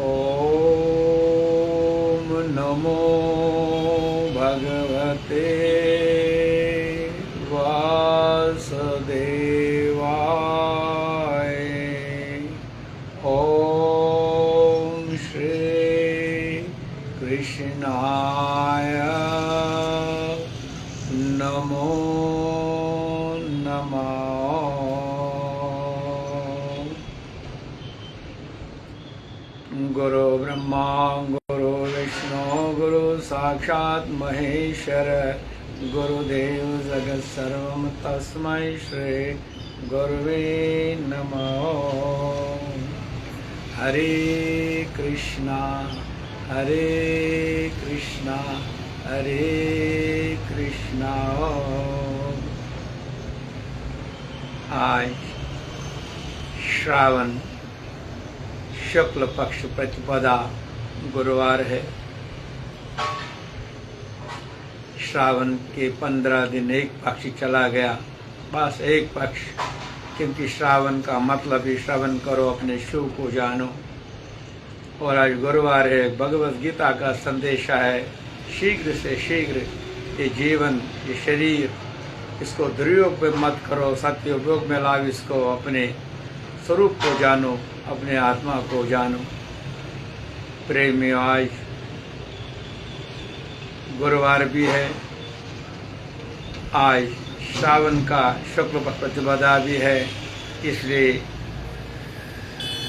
ओम नमो भगवते वासुदेवाय। ओम श्री कृष्णाय नमो नमः। गुरु ब्रह्मा गुरु विष्णु गुरु साक्षात् महेश्वर गुरुदेव जगत सर्वं तस्मै श्री गुरुवे नमः। हरे कृष्णा हरे कृष्णा आज श्रावण शुक्ल पक्ष प्रतिपदा गुरुवार है। श्रावण के 15 दिन एक पक्ष चला गया, बस एक पक्ष, क्योंकि श्रावण का मतलब ही श्रवण करो अपने शिव को जानो। और आज गुरुवार है, भगवत गीता का संदेश है, शीघ्र से शीघ्र ये जीवन ये शरीर इसको दुरुपयोग में मत करो, सत्य उपयोग में लाओ, इसको अपने स्वरूप को जानो, अपने आत्मा को जानो। प्रेमियों, आज गुरुवार भी है, आज श्रावण का शुक्ल पक्ष प्रतिपदा भी है, इसलिए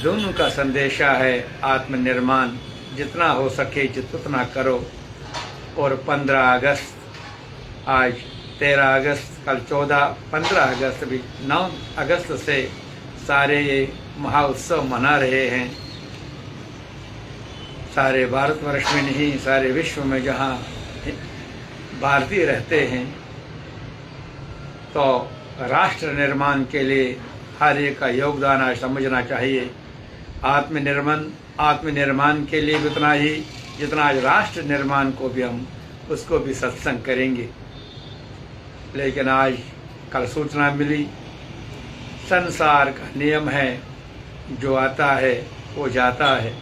दोनों का संदेशा है आत्मनिर्माण, जितना हो सके जितना करो। और 15 अगस्त, आज 13 अगस्त, कल 14, 15 अगस्त, भी 9 अगस्त से सारे ये महाउत्सव मना रहे हैं। सारे भारतवर्ष में नहीं, सारे विश्व में जहाँ भारतीय रहते हैं, तो राष्ट्र निर्माण के लिए हर एक का योगदान आज समझना चाहिए। आत्मनिर्माण के लिए उतना ही जितना आज राष्ट्र निर्माण को भी हम उसको भी सत्संग करेंगे। लेकिन आज कल सूचना मिली, संसार का नियम है, जो आता है वो जाता है।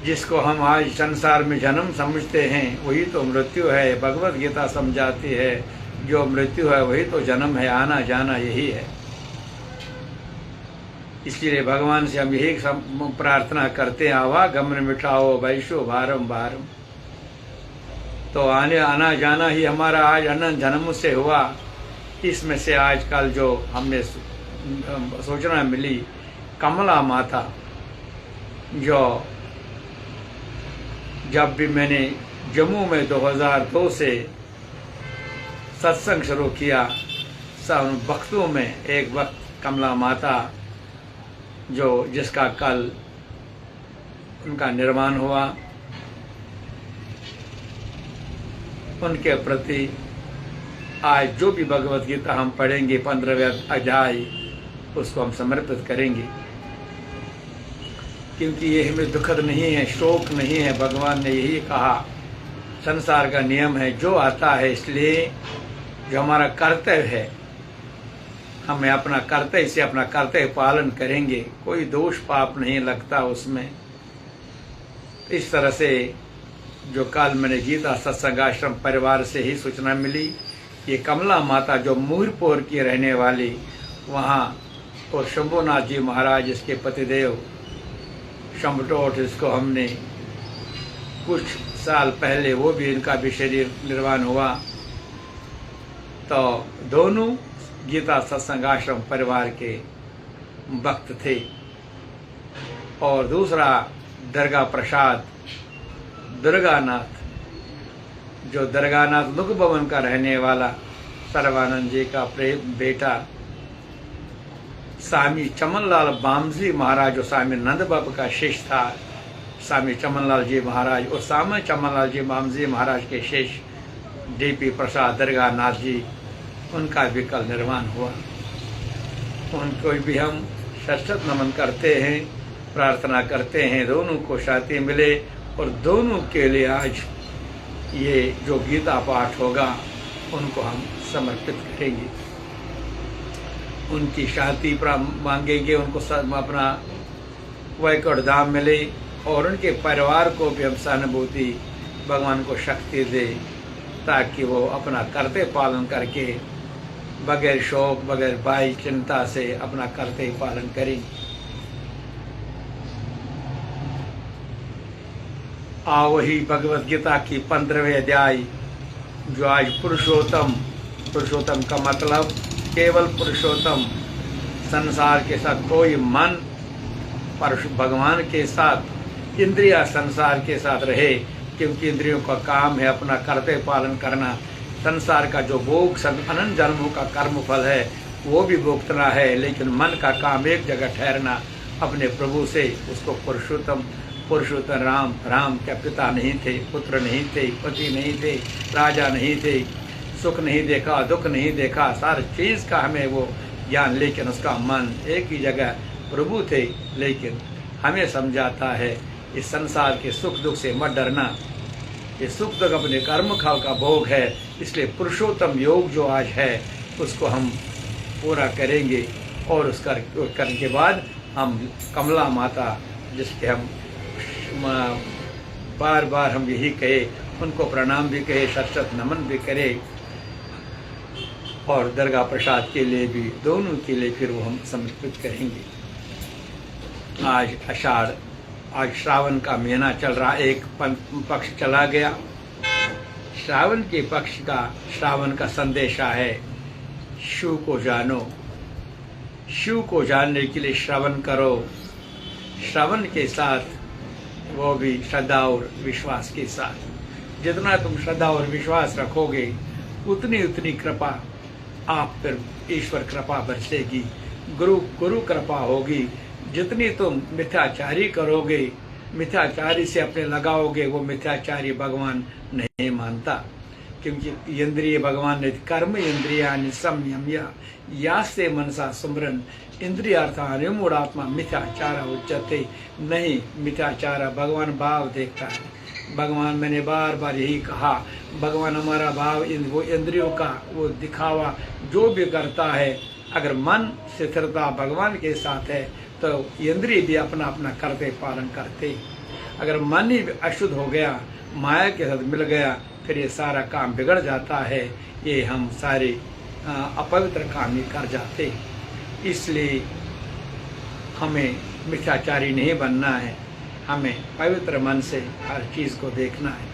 जिसको हम आज संसार में जन्म समझते हैं वही तो मृत्यु है। भगवत गीता समझाती है, जो मृत्यु है वही तो जन्म है, आना जाना यही है। इसलिए भगवान से हम यही प्रार्थना करते हैं, आवागमन मिटाओ वैशो भारम भारम। तो आना जाना ही हमारा आज अनंत जन्म से हुआ। इसमें से आजकल जो हमने सूचना मिली, कमला माता, जो जब भी मैंने जम्मू में 2002 से सत्संग शुरू किया, सब वक्तों में एक वक्त कमला माता, जो जिसका कल उनका निर्माण हुआ, उनके प्रति आज जो भी भगवत गीता हम पढ़ेंगे 15वें अध्याय, उसको हम समर्पित करेंगे। क्योंकि ये हमें दुखद नहीं है, शोक नहीं है। भगवान ने यही कहा, संसार का नियम है, जो आता है। इसलिए जो हमारा कर्तव्य है, हमें अपना कर्तव्य से अपना कर्तव्य पालन करेंगे, कोई दोष पाप नहीं लगता उसमें। इस तरह से जो कल मैंने गीता सत्संग आश्रम परिवार से ही सूचना मिली, ये कमला माता जो मूरपुर की रहने वाली वहाँ, और शंभुनाथ जी महाराज इसके पतिदेव शंभुटोट, इसको हमने कुछ साल पहले वो भी, इनका भी शरीर निर्वाण हुआ। तो दोनों गीता सत्संग आश्रम परिवार के भक्त थे। और दूसरा दरगाह प्रसाद दुर्गानाथ, जो दुर्गानाथ लुक भवन का रहने वाला सर्वानंद जी का बेटा स्वामी चमनलाल बामजी महाराज, जो स्वामी नंद बाबा का शिष्य था, स्वामी चमनलाल जी महाराज, और स्वामी चमनलाल जी बामजी महाराज के शिष्य डीपी प्रसाद दुर्गानाथ जी, उनका भी कल निर्माण हुआ। उनको भी हम शत नमन करते हैं, प्रार्थना करते हैं दोनों को शांति मिले। और दोनों के लिए आज ये जो गीता पाठ होगा उनको हम समर्पित करेंगे। उनकी शांति मांगेंगे, उनको अपना वैकुंठ धाम मिले और उनके परिवार को भी हम सहानुभूति भगवान को शक्ति दे, ताकि वो अपना कर्तव्य पालन करके बगैर शोक बगैर बाई चिंता से अपना कर्तव्य पालन करें। आओ वही भगवत गीता की 15वें अध्याय, जो आज पुरुषोत्तम का मतलब केवल पुरुषोत्तम, संसार के साथ कोई मन भगवान के साथ, इंद्रिया संसार के साथ रहे, क्योंकि इंद्रियों का काम है अपना कर्तव्य पालन करना। संसार का जो भोग अनंत जन्मों का कर्म फल है वो भी भुगतना है, लेकिन मन का काम एक जगह ठहरना अपने प्रभु से। उसको पुरुषोत्तम राम क्या पिता नहीं थे, पुत्र नहीं थे, पति नहीं थे, राजा नहीं थे, सुख नहीं देखा, दुख नहीं देखा, सारी चीज का हमें वो ज्ञान, लेकिन उसका मन एक ही जगह प्रभु थे। लेकिन हमें समझाता है इस संसार के सुख दुख से मत डरना, ये सुख दुख अपने कर्म खाल का भोग है। इसलिए पुरुषोत्तम योग जो आज है उसको हम पूरा करेंगे, और उस करने के बाद हम कमला माता, जिसके हम बार बार हम यही कहे, उनको प्रणाम भी कहे, सत नमन भी करे, और दरगाह प्रसाद के लिए भी, दोनों के लिए फिर वो हम समर्पित करेंगे। आज श्रावण का महीना चल रहा, एक पक्ष चला गया। श्रावण के पक्ष का, श्रावण का संदेशा है शिव को जानो। शिव को जानने के लिए श्रवण करो, श्रवण के साथ वो भी श्रद्धा और विश्वास के साथ। जितना तुम श्रद्धा और विश्वास रखोगे उतनी कृपा आप पर, ईश्वर कृपा बरसेगी, गुरु कृपा होगी। जितनी तुम मिथ्याचारी करोगे, मिथ्याचारी से अपने लगाओगे, वो मिथ्याचारी भगवान नहीं मानता, क्योंकि इंद्रिय भगवान ने कर्म इंद्रिया संयम्य यास्ते मनसा सुमरन इंद्रियार्थानि मूढ़ात्मा मिथ्याचारा उच्यते। नहीं, मिथ्याचारा भगवान भाव देखता है। भगवान, मैंने बार बार यही कहा, भगवान हमारा भाव, वो इंद्रियों का वो दिखावा जो भी करता है, अगर मन स्थिरता भगवान के साथ है तो इंद्रिय भी अपना अपना कर्तव्य पालन करते। अगर मन ही अशुद्ध हो गया, माया के साथ मिल गया, फिर ये सारा काम बिगड़ जाता है, ये हम सारे अपवित्र काम ही कर जाते। इसलिए हमें मिथ्याचारी नहीं बनना है, हमें पवित्र मन से हर चीज़ को देखना है।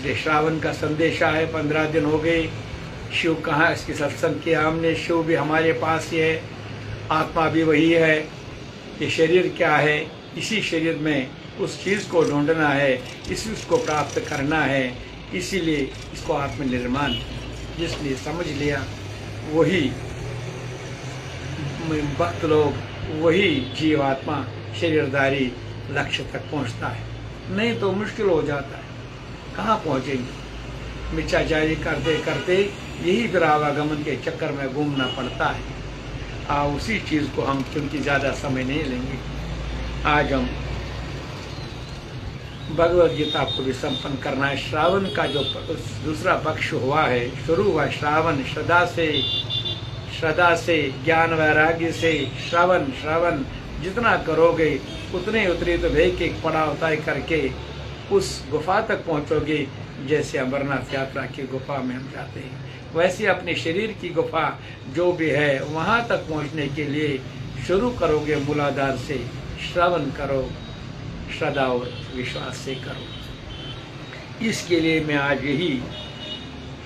ये श्रावण का संदेशा है, 15 दिन हो गए। शिव कहाँ, इसकी सत्संग किया हमने। शिव भी हमारे पास ही है, आत्मा भी वही है। ये शरीर क्या है, इसी शरीर में उस चीज़ को ढूंढना है, इसी उसको प्राप्त करना है। इसीलिए इसको आत्मनिर्माण जिसने समझ लिया, वही भक्त लोग, वही जीवात्मा शरीरधारी लक्ष्य तक पहुंचता है। नहीं तो मुश्किल हो जाता है, कहाँ पहुंचेंगे। मिथ्याचारी करते करते यही फिर आवागमन के चक्कर में घूमना पड़ता है। उसी चीज़ को हम, क्योंकि ज़्यादा समय नहीं लेंगे, आज हम भगवद गीता को भी संपन्न करना है। श्रावण का जो दूसरा पक्ष हुआ है, शुरू हुआ श्रावण, श्रद्धा से ज्ञान वैराग्य से श्रवण जितना करोगे उतने तो एक एक पड़ाव तय करके उस गुफा तक पहुंचोगे। जैसे अमरनाथ यात्रा की गुफा में हम जाते हैं, वैसे अपने शरीर की गुफा जो भी है वहां तक पहुंचने के लिए शुरू करोगे मूलाधार से। श्रवण करो, श्रद्धा और विश्वास से करो। इसके लिए मैं आज यही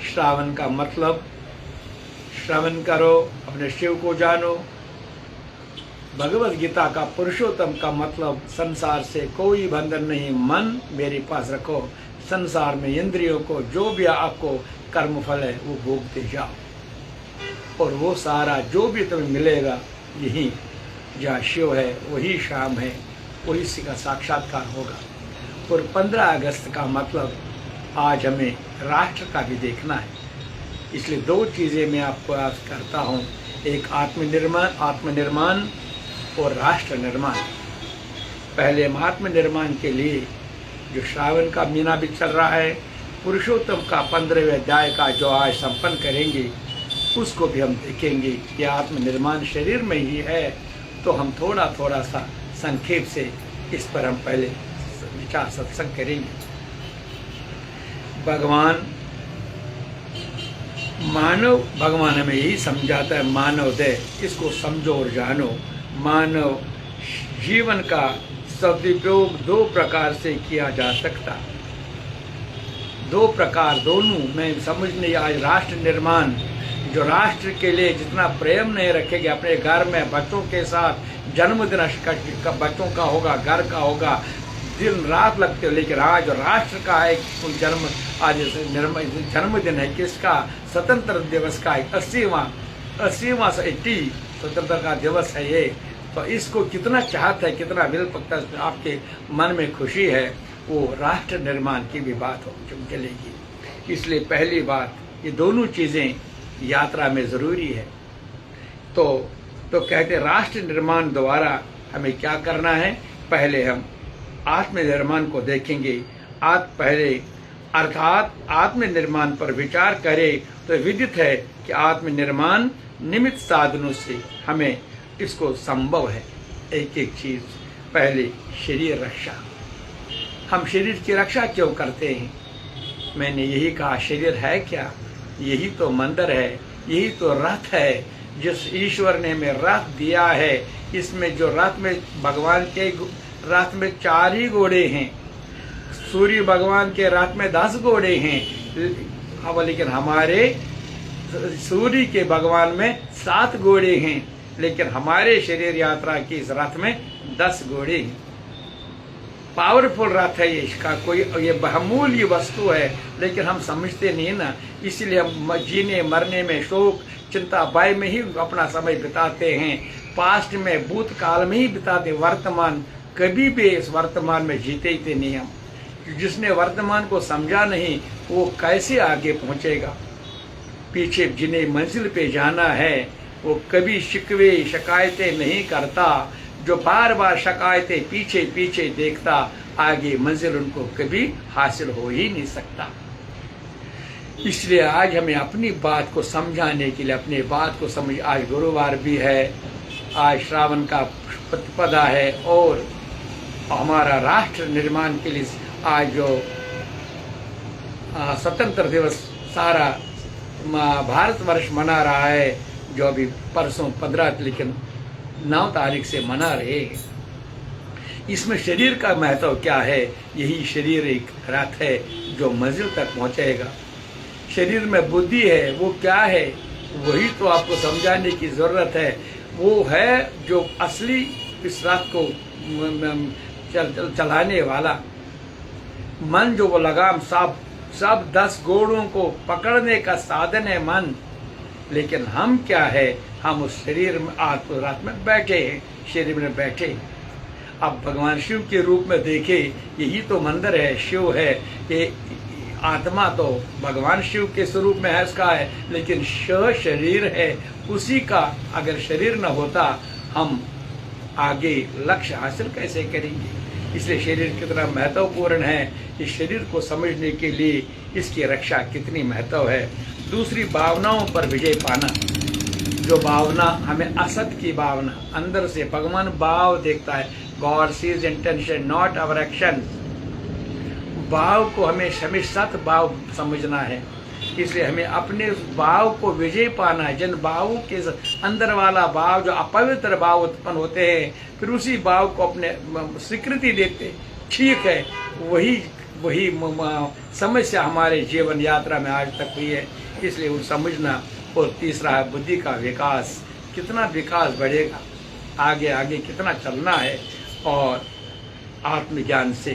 श्रावण का मतलब, श्रवण करो, अपने शिव को जानो। भगवद गीता का पुरुषोत्तम का मतलब संसार से कोई बंधन नहीं, मन मेरे पास रखो। संसार में इंद्रियों को जो भी आपको कर्म फल है वो भोगते जाओ, और वो सारा जो भी तुम्हें मिलेगा यही जहाँ शिव है वही शाम है, वही का साक्षात्कार होगा। और 15 अगस्त का मतलब आज हमें राष्ट्र का भी देखना है। इसलिए 2 चीज़ें मैं आपको आज करता हूँ, एक आत्मनिर्माण और राष्ट्र निर्माण। पहले हम आत्मनिर्माण के लिए जो श्रावण का महीना भी चल रहा है, पुरुषोत्तम का 15वें अध्याय का जो आज संपन्न करेंगे, उसको भी हम देखेंगे कि आत्मनिर्माण शरीर में ही है। तो हम थोड़ा सा संक्षेप से इस पर हम पहले विचार सत्संग करेंगे। भगवान हमें यही समझाता है, मानव देह, इसको समझो और जानो। मानव जीवन का सदुपयोग दो प्रकार से किया जा सकता, दो प्रकार, दोनों में समझने। आज राष्ट्र निर्माण, जो राष्ट्र के लिए जितना प्रेम नहीं रखेंगे अपने घर में बच्चों के साथ, जन्मदिन बच्चों का होगा, घर का होगा, दिन रात लगते हो, लेकिन आज राष्ट्र का एक आज जन्मदिन है किसका? स्वतंत्र दिवस का 80वां स्वतंत्रता का दिवस है ये। तो इसको कितना चाहता है, कितना दिल पकता है, आपके मन में खुशी है, वो राष्ट्र निर्माण की भी बात हो चलेगी। इसलिए पहली बात, ये दोनों चीज़ें यात्रा में ज़रूरी है। तो कहते राष्ट्र निर्माण द्वारा हमें क्या करना है? पहले हम आत्मनिर्माण को देखेंगे। पहले अर्थात आत्मनिर्माण पर विचार करें तो विदित है कि आत्मनिर्माण निमित्त साधनों से हमें इसको संभव है। एक एक चीज, पहले शरीर रक्षा। हम शरीर की रक्षा क्यों करते हैं? मैंने यही कहा, शरीर है क्या? यही तो मंदिर है, यही तो रथ है जिस ईश्वर ने हमें रथ दिया है। इसमें जो रथ में भगवान के रथ में 4 ही घोड़े हैं, सूर्य भगवान के रथ में 10 घोड़े हैं, अब लेकिन हमारे सूर्य के भगवान में 7 घोड़े हैं, लेकिन हमारे शरीर यात्रा की इस रथ में 10 घोड़े हैं। पावरफुल रथ है ये, इसका कोई ये बहुमूल्य वस्तु है, लेकिन हम समझते नहीं ना। इसलिए हम जीने मरने में, शोक चिंता भय में ही अपना समय बिताते हैं, पास्ट में भूतकाल में ही बिताते। वर्तमान कभी भी इस वर्तमान में जीते ही नहीं हम। जिसने वर्तमान को समझा नहीं वो कैसे आगे पहुंचेगा? पीछे जिन्हें मंजिल पे जाना है वो कभी शिकवे शिकायतें नहीं करता। जो बार बार शिकायतें पीछे पीछे देखता, आगे मंजिल उनको कभी हासिल हो ही नहीं सकता। इसलिए आज हमें अपनी बात को समझाने के लिए, अपनी बात को समझ, आज गुरुवार भी है, आज श्रावण का प्रतिपदा है, और हमारा राष्ट्र निर्माण के लिए आज जो स्वतंत्र दिवस सारा भारतवर्ष मना रहा है, जो अभी परसों 15 लेकिन 9 तारीख से मना रहे हैं। इसमें शरीर का महत्व क्या है? यही शरीर एक रथ है जो मंजिल तक पहुंचेगा। शरीर में बुद्धि है, वो क्या है? वही तो आपको समझाने की जरूरत है। वो है जो असली इस रथ को चलाने वाला मन, जो वो लगाम, सब 10 घोड़ों को पकड़ने का साधन है मन। लेकिन हम क्या है? हम उस शरीर में आत्मरात में बैठे हैं, शरीर में बैठे हैं। अब भगवान शिव के रूप में देखे, यही तो मंदिर है, शिव है। ये आत्मा तो भगवान शिव के स्वरूप में है, उसका है, लेकिन शिव शरीर है उसी का। अगर शरीर न होता हम आगे लक्ष्य हासिल कैसे करेंगे? इसलिए शरीर कितना महत्वपूर्ण है, इस शरीर को समझने के लिए इसकी रक्षा कितनी महत्व है। दूसरी, भावनाओं पर विजय पाना। जो भावना हमें असत की भावना, अंदर से भगवान भाव देखता है। God sees intention not our action. भाव को हमें सत भाव समझना है। इसलिए हमें अपने उस भाव को विजय पाना है। जिन भावों के अंदर वाला भाव, जो अपवित्र भाव उत्पन्न होते हैं, फिर उसी भाव को अपने स्वीकृति देते, ठीक है, वही समस्या हमारे जीवन यात्रा में आज तक हुई है। इसलिए वो समझना। और तीसरा है बुद्धि का विकास। कितना विकास बढ़ेगा, आगे आगे कितना चलना है। और आत्मज्ञान से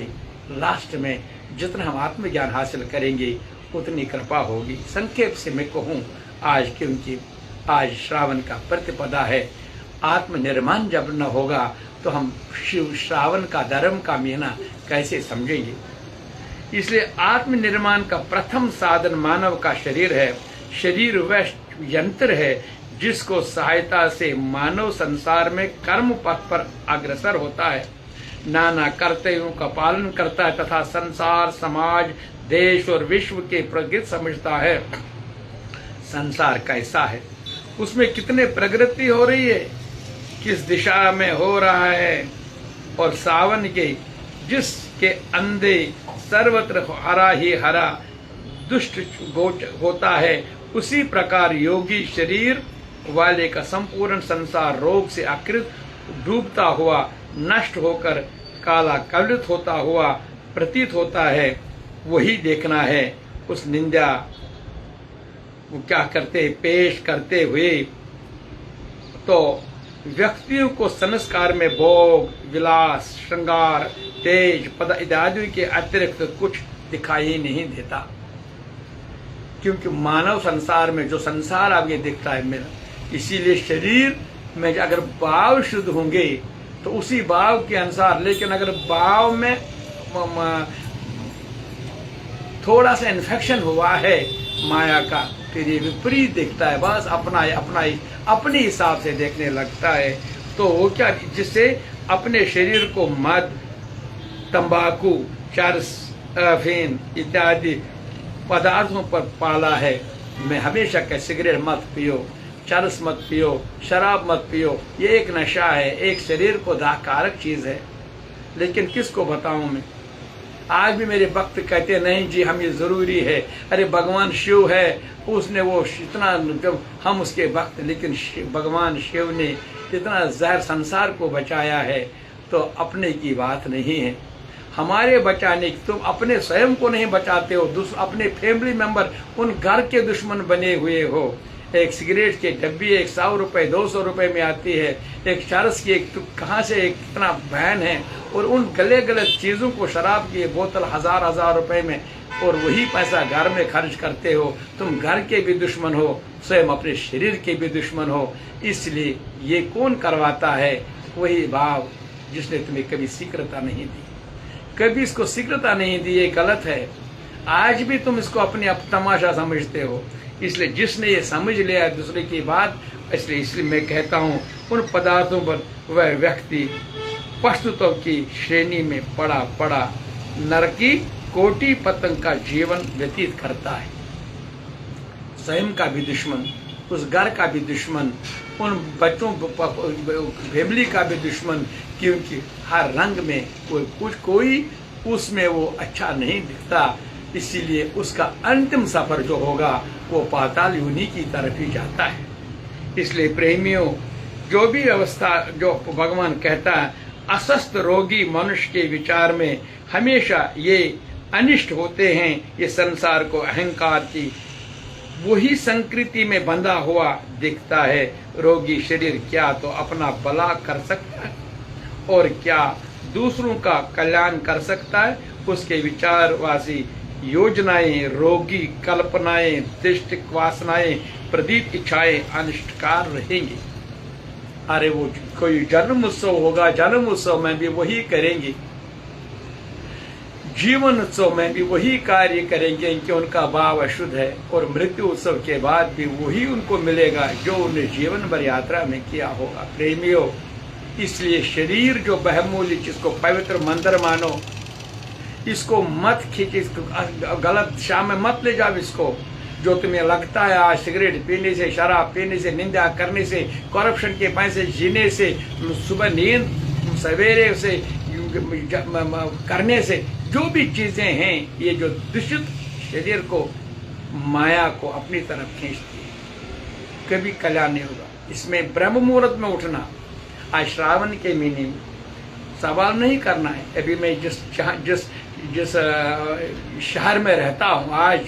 लास्ट में जितना हम आत्मज्ञान हासिल करेंगे उतनी कृपा होगी। संक्षेप से मैं कहूँ आज, क्योंकि आज श्रावण का प्रतिपदा है, आत्मनिर्माण जब न होगा तो हम शिव श्रावण का धर्म का महीना कैसे समझेंगे? इसलिए आत्मनिर्माण का प्रथम साधन मानव का शरीर है। शरीर वह यंत्र है जिसको सहायता से मानव संसार में कर्म पथ पर अग्रसर होता है, नाना कर्तव्यों का पालन करता है तथा संसार, समाज, देश और विश्व के प्रगति समझता है। संसार कैसा है, उसमें कितने प्रगति हो रही है, किस दिशा में हो रहा है, और सावन के जिसके अंधे सर्वत्र हरा ही हरा दुष्ट होता है, उसी प्रकार योगी शरीर वाले का संपूर्ण संसार रोग से आकृत डूबता हुआ नष्ट होकर काला कलुषित होता हुआ प्रतीत होता है। वही देखना है। उस निंदा वो क्या करते पेश करते हुए तो व्यक्तियों को संस्कार में भोग विलास श्रृंगार तेज पद इत्यादि के अतिरिक्त कुछ दिखाई नहीं देता, क्योंकि मानव संसार में जो संसार अब ये दिखता है मेरा, इसीलिए शरीर में अगर भाव शुद्ध होंगे तो उसी भाव के अनुसार, लेकिन अगर भाव में थोड़ा सा इन्फेक्शन हुआ है माया का, फिर ये विपरीत दिखता है, बस अपने हिसाब से देखने लगता है। तो वो क्या, जिससे अपने शरीर को मद तंबाकू चरस अफीम इत्यादि पदार्थों पर पाला है। मैं हमेशा कह सिगरेट मत पियो, चरस मत पियो, शराब मत पियो, ये एक नशा है, एक शरीर को दाहकारक चीज है। लेकिन किसको बताऊं मैं? आज भी मेरे भक्त कहते नहीं जी हम ये जरूरी है, अरे भगवान शिव है, उसने वो इतना, जब हम उसके भक्त, लेकिन भगवान शिव ने इतना जहर संसार को बचाया है, तो अपने की बात नहीं है। हमारे बचाने की, तुम अपने स्वयं को नहीं बचाते हो, अपने फैमिली मेंबर उन घर के दुश्मन बने हुए हो। एक सिगरेट की डब्बी 100 रुपए 200 रुपए में आती है, एक चरस की एक कहाँ से एक कितना बहन है, और उन गलत चीजों को, शराब की बोतल हजार रुपए में, और वही पैसा घर में खर्च करते हो। तुम घर के भी दुश्मन हो, स्वयं अपने शरीर के भी दुश्मन हो। इसलिए ये कौन करवाता है? वही भाव जिसने तुम्हें कभी शीघ्रता नहीं दी, कभी इसको शीघ्रता नहीं दी। ये गलत है। आज भी तुम इसको अपने तमाशा समझते हो। इसलिए जिसने ये समझ लिया दूसरे की बात, इसलिए मैं कहता हूँ उन पदार्थों पर वह व्यक्ति पशुत्व की श्रेणी में पड़ा नरकी कोटि पतंग का जीवन व्यतीत करता है। स्वयं का भी दुश्मन, उस घर का भी दुश्मन, उन बच्चों फैमिली का भी दुश्मन, क्योंकि हर रंग में कोई उसमें वो अच्छा नहीं दिखता। इसीलिए उसका अंतिम सफर जो होगा वो पाताल योनि की तरफ ही जाता है। इसलिए प्रेमियों, जो भी अवस्था जो भगवान कहता है, अस्वस्थ रोगी मनुष्य के विचार में हमेशा ये अनिष्ट होते हैं। ये संसार को अहंकार की वही संकृति में बंधा हुआ दिखता है। रोगी शरीर क्या तो अपना भला कर सकता है और क्या दूसरों का कल्याण कर सकता है। उसके विचारवासी योजनाएं, रोगी कल्पनाएं, दृष्ट वासनाएं, प्रदीप इच्छाएं अनिष्टकार रहेंगी। अरे वो कोई जन्म उत्सव होगा, जन्म उत्सव में भी वही करेंगे, जीवन उत्सव में भी वही कार्य करेंगे कि उनका भाव अशुद्ध है, और मृत्यु उत्सव के बाद भी वही उनको मिलेगा जो उन्हें जीवन भर यात्रा में किया होगा। प्रेमियों, इसलिए शरीर जो बहुमूल्य, जिसको पवित्र मंदिर मानो, इसको मत खींच, इसको गलत शाम में मत ले जाओ। इसको जो तुम्हें लगता है आज सिगरेट पीने से, शराब पीने से, निंदा करने से, करप्शन के पैसे जीने से, सुबह नींद सवेरे से करने से, जो भी चीजें हैं, ये जो दूषित शरीर को, माया को अपनी तरफ खींचती है, कभी कल्याण नहीं होगा। इसमें ब्रह्म मुहूर्त में उठना, आज श्रावण के महीने में सवाल नहीं करना है। अभी मैं जिस शहर में रहता हूँ, आज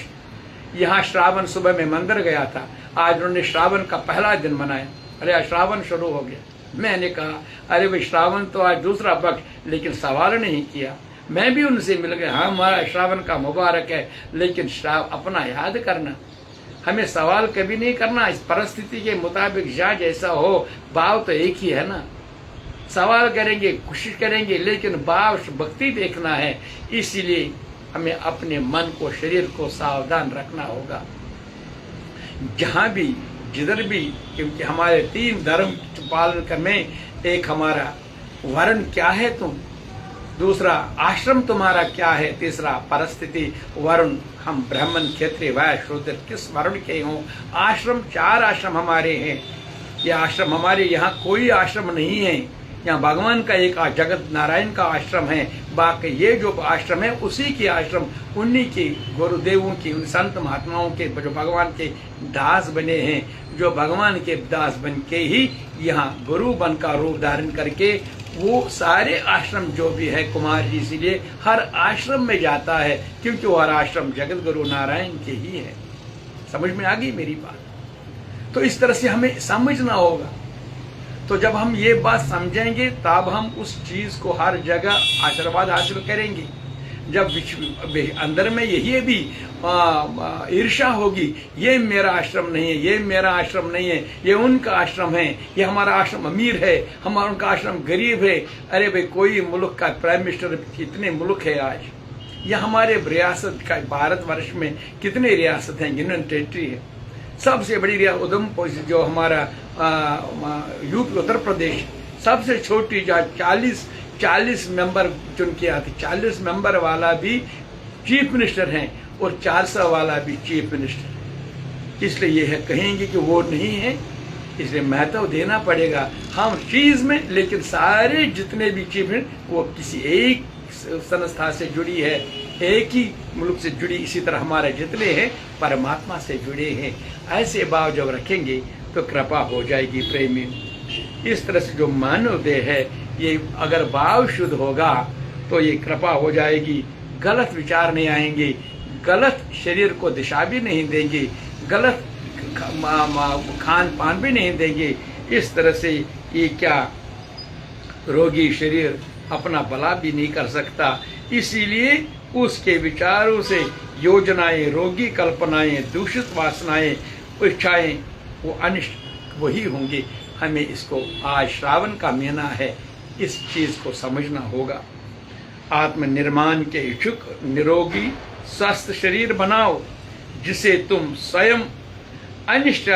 यहाँ श्रावण, सुबह में मंदिर गया था, आज उन्होंने श्रावण का पहला दिन मनाया। अरे आज श्रावण शुरू हो गया। मैंने कहा अरे भाई श्रावण तो आज दूसरा पक्ष, लेकिन सवाल नहीं किया। मैं भी उनसे मिल गया, हाँ हमारा श्रावण का मुबारक है, लेकिन अपना याद करना, हमें सवाल कभी नहीं करना। इस परिस्थिति के मुताबिक जहाँ जैसा हो, भाव तो एक ही है ना। सवाल करेंगे, कोशिश करेंगे, लेकिन भाव भक्ति देखना है। इसीलिए हमें अपने मन को, शरीर को सावधान रखना होगा जहां भी, जिधर भी, क्योंकि हमारे 3 धर्म पालन करने, एक हमारा वर्ण क्या है तुम, दूसरा आश्रम तुम्हारा क्या है, तीसरा परिस्थिति वर्ण, हम ब्राह्मण क्षत्रिय वैश्य शूद्र किस वर्ण के हों। आश्रम 4 आश्रम हमारे हैं। ये आश्रम हमारे यहाँ कोई आश्रम नहीं है, यहाँ भगवान का एक जगत नारायण का आश्रम है, बाकी ये जो आश्रम है उसी की आश्रम, उन्हीं की गुरुदेवों की, उन संत महात्माओं के जो भगवान के दास बने हैं, जो भगवान के दास बन के ही यहाँ गुरु बन का रूप धारण करके वो सारे आश्रम जो भी है कुमार जी, इसीलिए हर आश्रम में जाता है, क्योंकि वो हर आश्रम जगत गुरु नारायण के ही है। समझ में आ गई मेरी बात? तो इस तरह से हमें समझना होगा। तो जब हम ये बात समझेंगे तब हम उस चीज को हर जगह आशीर्वाद हासिल करेंगे। जब अंदर में यही भी ईर्ष्या होगी, ये मेरा आश्रम नहीं है, ये मेरा आश्रम नहीं है, ये उनका आश्रम है, ये हमारा आश्रम अमीर है, हमारा उनका आश्रम गरीब है। अरे भाई, कोई मुल्क का प्राइम मिनिस्टर, कितने मुल्क है आज, या हमारे रियासत का भारतवर्ष में कितने रियासत हैं, यूनियन टेरिटरी है। सबसे बड़ी रियासत उधमपुर जो हमारा यूपी उत्तर प्रदेश, सबसे छोटी जहाँ 40 मेंबर चुन के आते, 40 मेंबर वाला भी चीफ मिनिस्टर हैं और 400 वाला भी चीफ मिनिस्टर। इसलिए ये है, कहेंगे कि वो नहीं है, इसलिए महत्व देना पड़ेगा हम चीज में। लेकिन सारे जितने भी चीफ हैं वो किसी एक संस्था से जुड़ी है, एक ही मुल्क से जुड़ी। इसी तरह हमारे जितने हैं परमात्मा से जुड़े हैं। ऐसे भाव जब रखेंगे तो कृपा हो जाएगी प्रेमी। इस तरह से जो मानव देह है, ये अगर भाव शुद्ध होगा तो ये कृपा हो जाएगी। गलत विचार नहीं आएंगे, गलत शरीर को दिशा भी नहीं देंगे, गलत खान पान भी नहीं देंगे। इस तरह से ये क्या रोगी शरीर अपना भला भी नहीं कर सकता। इसीलिए उसके विचारों से योजनाएं, रोगी कल्पनाएं, दूषित वासनाएं, इच्छाएं वो अनिष्ट वही होंगे। हमें इसको, आज श्रावण का महीना है, इस चीज को समझना होगा। आत्मनिर्माण के इच्छुक निरोगी स्वस्थ शरीर बनाओ, जिसे तुम स्वयं अनिष्ट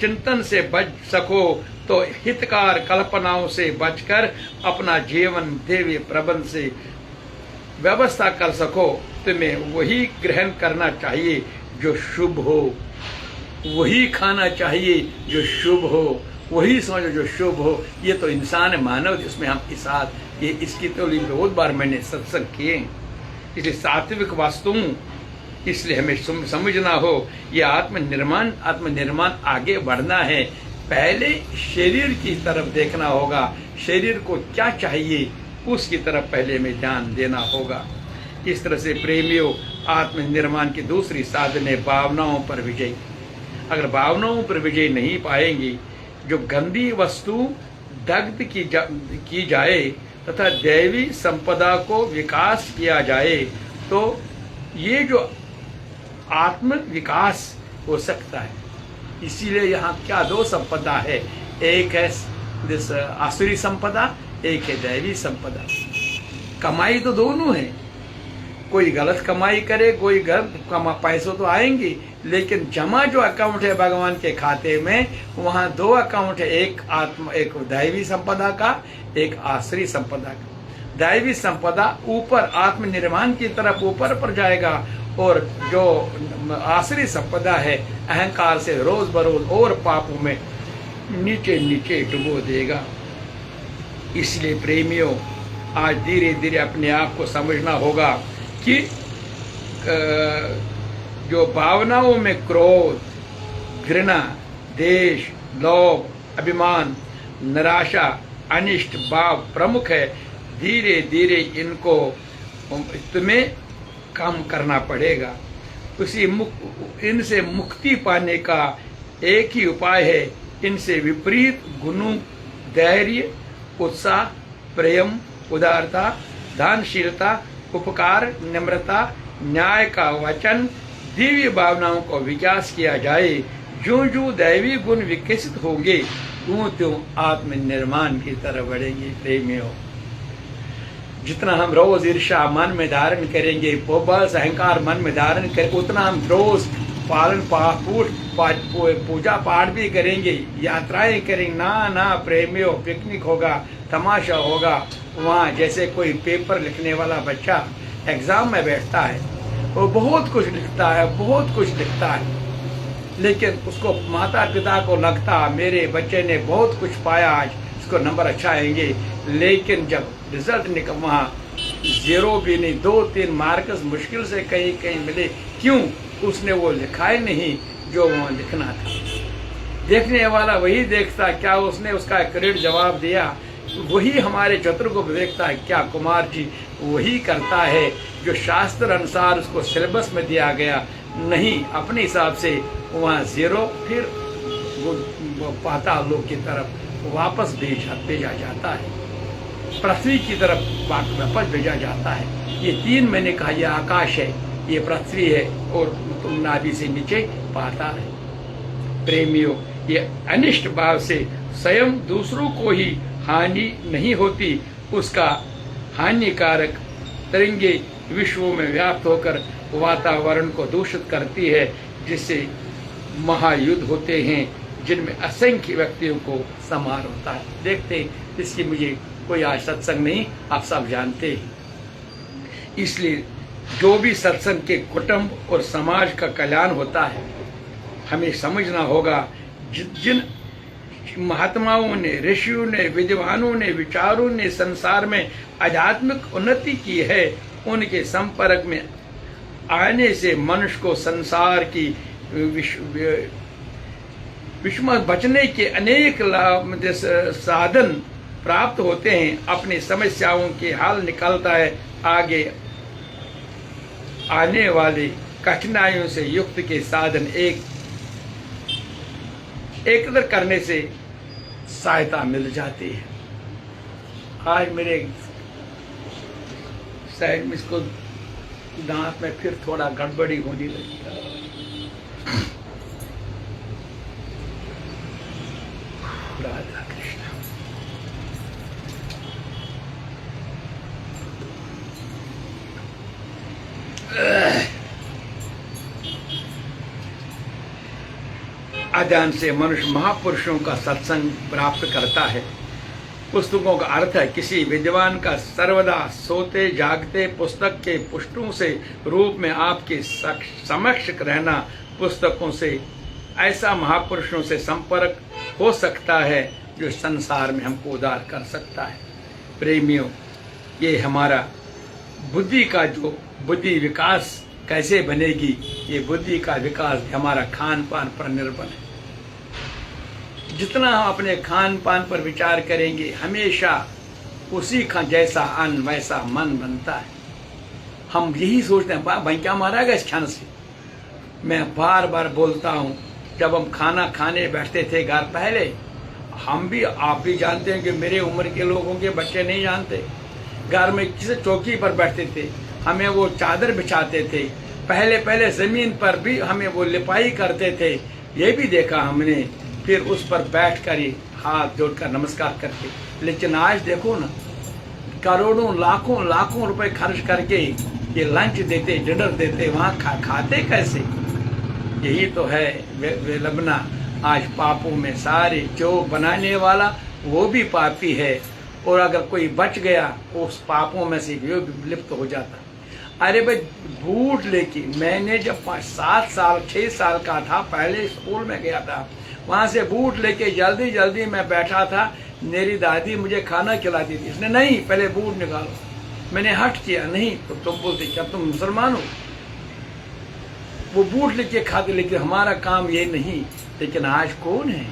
चिंतन से बच सको, तो हितकार कल्पनाओं से बचकर अपना जीवन देवी प्रबंध से व्यवस्था कर सको। तुम्हें वही ग्रहण करना चाहिए जो शुभ हो, वही खाना चाहिए जो शुभ हो, वही समझो जो शुभ हो। ये तो इंसान है, मानव, जिसमें हम के साथ ये इसकी तो बहुत बार मैंने सत्संग किए। इसलिए सात्विक वस्तुओं, इसलिए हमें समझना हो ये आत्मनिर्माण आगे बढ़ना है। पहले शरीर की तरफ देखना होगा, शरीर को क्या चाहिए उसकी तरफ पहले में ध्यान देना होगा। इस तरह से प्रेमियों, आत्मनिर्माण की दूसरी साधन है भावनाओं पर विजय। अगर भावनाओं पर विजय नहीं पाएंगे, जो गंदी वस्तु दग्ध की जाए तथा दैवी संपदा को विकास किया जाए, तो ये जो आत्म विकास हो सकता है। इसीलिए यहाँ क्या दो संपदा है, एक है आसुरी संपदा, एक है दैवी संपदा। कमाई तो दोनों है, कोई गलत कमाई करे, कोई गलत पैसों तो आएंगे, लेकिन जमा जो अकाउंट है भगवान के खाते में, वहाँ दो अकाउंट है, एक दैवी संपदा का, एक आसुरी संपदा का। दैवी संपदा ऊपर आत्मनिर्माण की तरफ ऊपर पर जाएगा, और जो आसुरी संपदा है अहंकार से रोज बरोज और पापों में नीचे नीचे डुबो देगा। इसलिए प्रेमियों, आज धीरे धीरे अपने आप को समझना होगा कि जो भावनाओं में क्रोध, घृणा, देश, लोभ, अभिमान, निराशा, अनिष्ट भाव प्रमुख है। धीरे धीरे इनको तुम्हें कम करना पड़ेगा। इनसे मुक्ति पाने का एक ही उपाय है, इनसे विपरीत गुणों धैर्य, उत्साह, प्रेम, उदारता, दानशीलता, उपकार, नम्रता, न्याय का वचन, दिव्य भावनाओं को विकास किया जाए। जो जो दैवी गुण विकसित होंगे, त्यों त्यों आत्मनिर्माण की तरफ बढ़ेंगे। प्रेमियों, जितना हम रोज ईर्ष्या मन में धारण करेंगे, बस अहंकार मन में धारण करें, उतना हम रोज पूजा पाठ भी करेंगे, यात्राएं करेंगे। ना प्रेमियों, पिकनिक होगा, तमाशा होगा। वहाँ जैसे कोई पेपर लिखने वाला बच्चा एग्जाम में बैठता है, वो बहुत कुछ लिखता है, लेकिन उसको माता पिता को लगता मेरे बच्चे ने बहुत कुछ पाया आज उसको नंबर अच्छा आएंगे। लेकिन जब रिजल्ट निकल वहाँ 0 भी नहीं, 2-3 मार्क्स मुश्किल से कहीं कहीं मिले। क्यों? उसने वो लिखा ही नहीं जो वहाँ लिखना था। देखने वाला वही देखता, क्या उसने उसका एक्यूरेट जवाब दिया, वही हमारे चतुर को देखता है। क्या कुमार जी वही करता है जो शास्त्र अनुसार उसको सिलेबस में दिया गया, नहीं अपने हिसाब से वहाँ 0, फिर वो पाताल लोक की तरफ वापस भेजा जाता है, पृथ्वी की तरफ वापस भेजा जाता है। ये 3 मैंने कहा, ये आकाश है, ये पृथ्वी है, और तुम नाभि से नीचे पाताल है। प्रेमियों, ये अनिष्ट भाव से स्वयं दूसरों को ही हानि नहीं होती, उसका हानिकारक तरंगे विश्व में व्याप्त होकर वातावरण को दूषित करती है, जिससे महायुद्ध होते हैं, जिनमें असंख्य व्यक्तियों को संहार होता है। देखते हैं, इसकी मुझे कोई आज सत्संग नहीं, आप सब जानते हैं। इसलिए जो भी सत्संग के कुटुंब और समाज का कल्याण होता है, हमें समझना होगा जिन महात्माओं ने, ऋषियों ने, विद्वानों ने, विचारों ने संसार में आध्यात्मिक उन्नति की है, उनके संपर्क में आने से मनुष्य को संसार की विषम बचने के अनेक साधन प्राप्त होते हैं। अपनी समस्याओं के हल निकालता है, आगे आने वाली कठिनाइयों से युक्त के साधन एकत्र करने से सहायता मिल जाती है। आज मेरे साइड में इसको दांत में फिर थोड़ा गड़बड़ी होने लगी। राधा कृष्ण। अध्ययन से मनुष्य महापुरुषों का सत्संग प्राप्त करता है। पुस्तकों का अर्थ है किसी विद्वान का सर्वदा सोते जागते पुस्तक के पुष्टों से रूप में आपके समक्ष रहना। पुस्तकों से ऐसा महापुरुषों से संपर्क हो सकता है जो संसार में हमको उद्धार कर सकता है। प्रेमियों, ये हमारा बुद्धि का जो बुद्धि विकास कैसे बनेगी, ये बुद्धि का विकास हमारा खान पान पर निर्भर है। जितना हम अपने खान पान पर विचार करेंगे, हमेशा उसी का जैसा अन्न वैसा मन बनता है। हम यही सोचते हैं, भाई क्या मारा गया इस क्षण से। मैं बार बार बोलता हूँ, जब हम खाना खाने बैठते थे घर, पहले हम भी, आप भी जानते हैं कि मेरे उम्र के लोगों के बच्चे नहीं जानते, घर में किसी चौकी पर बैठते थे, हमें वो चादर बिछाते थे, पहले जमीन पर भी हमें वो लिपाई करते थे, ये भी देखा हमने। फिर उस पर बैठ कर ही हाथ जोड़कर नमस्कार करते। लेकिन आज देखो ना, करोड़ों लाखों रुपए खर्च करके ये लंच देते, डिनर देते, वहाँ खाते कैसे? यही तो है विलंबना आज पापों में। सारे जो बनाने वाला वो भी पापी है, और अगर कोई बच गया उस पापों में से वो भी लिप्त हो जाता। अरे भाई, बूट लेके मैंने जब 5-7 साल 6 साल का था, पहले स्कूल में गया था, वहां से बूट लेके जल्दी मैं बैठा था, मेरी दादी मुझे खाना खिलाती थी। इसने नहीं, पहले बूट निकालो। मैंने हट किया, नहीं तो तुम बोलते क्या तुम मुसलमान हो? वो बूट लेके खाते, लेकिन हमारा काम ये नहीं। लेकिन आज कौन है?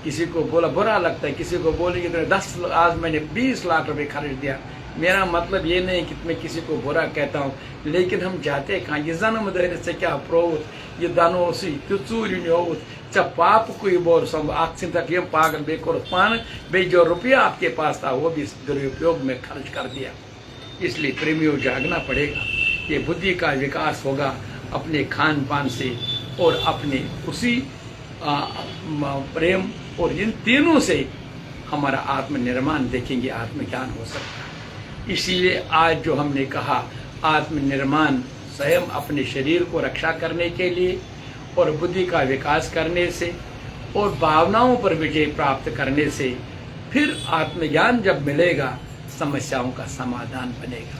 किसी को बोला बुरा लगता है, किसी को बोले कि 10, आज मैंने 20 लाख रुपए खर्च दिया। मेरा मतलब ये नहीं कि मैं किसी को बुरा कहता हूँ, लेकिन हम जाते कहाँ? ये जन्म देने से क्या प्रोत, ये दानोसी तुचूरियोत जब पाप कोई बोल सम आक्सिन तक ये पागल बेकोर पान बे, जो रुपया आपके पास था वो भी दुरुपयोग में खर्च कर दिया। इसलिए प्रेमियों, जागना पड़ेगा। ये बुद्धि का विकास होगा अपने खान पान से, और अपने उसी प्रेम, और इन तीनों से हमारा आत्मनिर्माण देखेंगे, आत्मज्ञान हो सकता है। इसीलिए आज जो हमने कहा, आत्मनिर्माण स्वयं अपने शरीर को रक्षा करने के लिए, और बुद्धि का विकास करने से, और भावनाओं पर विजय प्राप्त करने से, फिर आत्मज्ञान जब मिलेगा समस्याओं का समाधान बनेगा।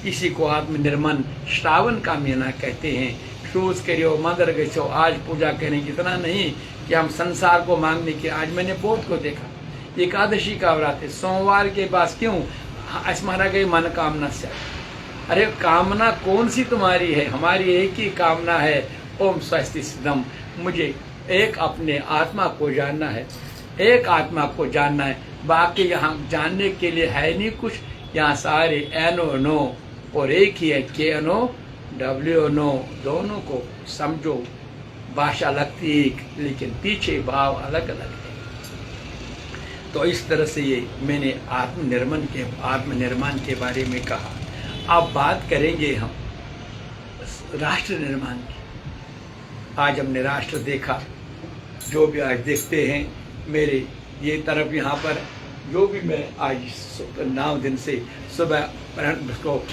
इसी को आत्मनिर्माण श्रावण का महीना कहते हैं। शूज करियो, मंदिर गयो, आज पूजा करने की, इतना नहीं कि हम संसार को मांगने की। आज मैंने बहुत को देखा, एकादशी का व्रत है, सोमवार के बाद क्यों स्मरा गई मनोकामना से। अरे कामना कौन सी तुम्हारी है? हमारी एक ही कामना है, ओम स्वस्ति सिद्धम। मुझे एक अपने आत्मा को जानना है, एक आत्मा को जानना है, बाकी यहाँ जानने के लिए है नहीं कुछ। यहाँ सारे एनो नो और एक ही है के नो डब्ल्यू नो, दोनों को समझो। भाषा लगती एक, लेकिन पीछे भाव अलग अलग है। तो इस तरह से ये मैंने आत्मनिर्माण के बारे में कहा। अब बात करेंगे हम राष्ट्र निर्माण की। आज हमने राष्ट्र देखा, जो भी आज देखते हैं मेरे ये तरफ यहाँ पर, जो भी मैं आज 9 दिन से सुबह को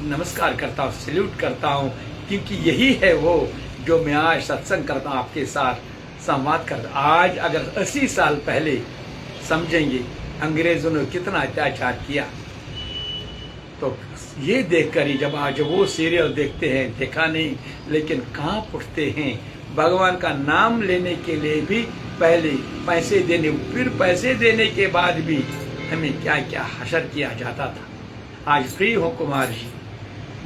नमस्कार करता हूँ, सैल्यूट करता हूँ, क्योंकि यही है वो जो मैं आज सत्संग करता हूँ, आपके साथ संवाद करता। आज अगर 80 साल पहले समझेंगे अंग्रेजों ने कितना अत्याचार किया, तो ये देखकर ही जब आज वो सीरियल देखते हैं, देखा नहीं लेकिन कांप उठते हैं। भगवान का नाम लेने के लिए भी पहले पैसे देने, फिर पैसे देने के बाद भी हमें क्या क्या हशर किया जाता था। आज फ्री हो कुमार जी,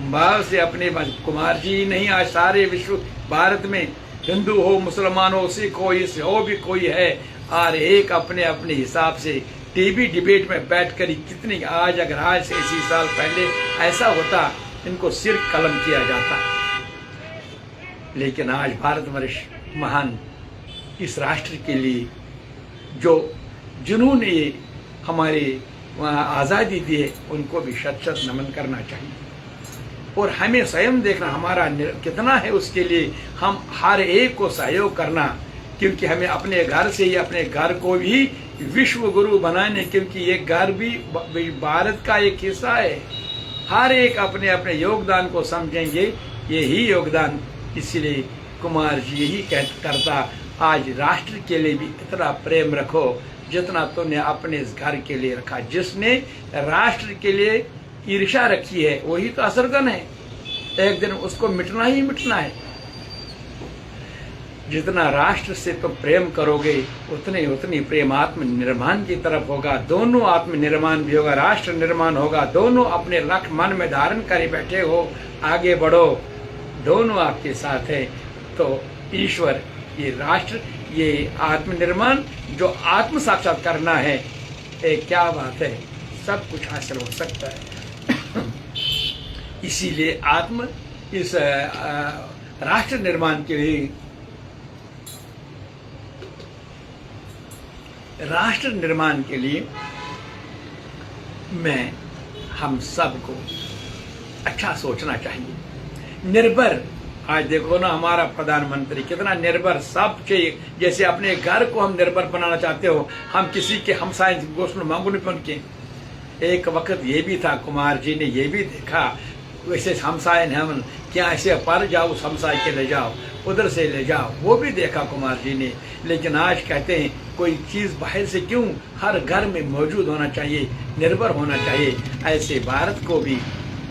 बाहर से अपने कुमार जी नहीं, आज सारे विश्व भारत में हिंदू हो, मुसलमान हो, सिख हो, इस हो भी कोई है, और एक अपने अपने हिसाब से टीवी डिबेट में बैठकर कितनी, आज अगर आज से 80 साल पहले ऐसा होता, इनको सिर कलम किया जाता। लेकिन आज भारतवर्ष महान इस राष्ट्र के लिए जिन्होंने हमारे आज़ादी दी है, उनको भी शत शत नमन करना चाहिए। और हमें स्वयं देखना हमारा कितना है, उसके लिए हम हर एक को सहयोग करना, क्योंकि हमें अपने घर से ही अपने घर को भी विश्व गुरु बनाने, क्योंकि ये घर भी भारत का एक हिस्सा है। हर एक अपने अपने योगदान को समझेंगे, यही योगदान। इसलिए कुमार जी यही करता, आज राष्ट्र के लिए भी इतना प्रेम रखो जितना तुमने अपने इस घर के लिए रखा। जिसने राष्ट्र के लिए ईर्ष्या रखी है वही तो असरगन है, एक दिन उसको मिटना ही मिटना है। जितना राष्ट्र से तुम प्रेम करोगे उतनी प्रेम आत्मनिर्माण की तरफ होगा। दोनों आत्मनिर्माण भी होगा, राष्ट्र निर्माण होगा। दोनों अपने लक्ष्य मन में धारण करे बैठे हो, आगे बढ़ो, दोनों आपके साथ है। तो ईश्वर, ये राष्ट्र, ये आत्मनिर्माण जो आत्म साक्षात करना है, क्या बात है, सब कुछ हासिल हो सकता है। इसीलिए इस राष्ट्र निर्माण के लिए, राष्ट्र निर्माण के लिए हम सबको अच्छा सोचना चाहिए। निर्भर, आज देखो ना हमारा प्रधानमंत्री कितना निर्भर, सब चाहिए। जैसे अपने घर को हम निर्भर बनाना चाहते हो, हम किसी के हमसाए गोश्त मांगो नहीं पहुंचे। एक वक्त ये भी था, कुमार जी ने ये भी देखा, वैसे हमसाए हम क्या ऐसे पर जाओ, उस हमसाए के ले जाओ, उधर से ले जाओ, वो भी देखा कुमार जी ने। लेकिन आज कहते हैं कोई चीज़ बाहर से क्यों, हर घर में मौजूद होना चाहिए, निर्भर होना चाहिए। ऐसे भारत को भी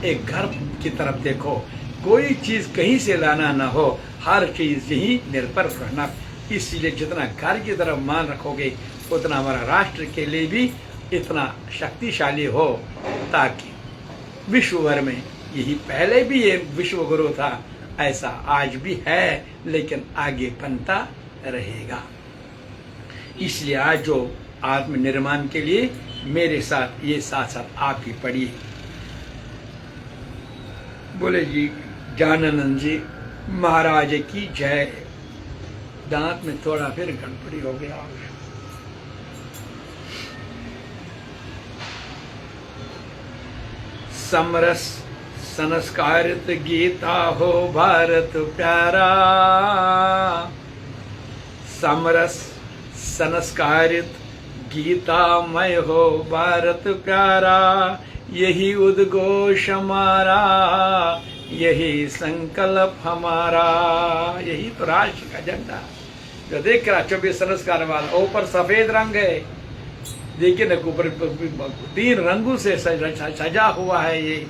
एक घर की तरफ देखो, कोई चीज़ कहीं से लाना ना हो, हर चीज़ यही निर्भर रहना। इसलिए जितना घर की तरफ मान रखोगे उतना हमारा राष्ट्र के लिए भी इतना शक्तिशाली हो, ताकि विश्व भर में, यही पहले भी ये विश्व गुरु था, ऐसा आज भी है, लेकिन आगे बनता रहेगा। इसलिए आज जो आत्मनिर्माण के लिए मेरे साथ ये साथ साथ आप ही पढ़िए। बोले जी जाननंद जी महाराज की जय। दांत में थोड़ा फिर गड़बड़ी हो गया। समरस संस्कारित गीता हो भारत प्यारा, समरस संस्कारित गीता मय हो भारत प्यारा। यही उद्घोष हमारा, यही संकल्प हमारा, यही तो राष्ट्र का झंडा जो देख रहा 24 संस्कार वाला। ऊपर सफेद रंग है, देखिए ना, ऊपर 3 रंगों से सजा हुआ है। ये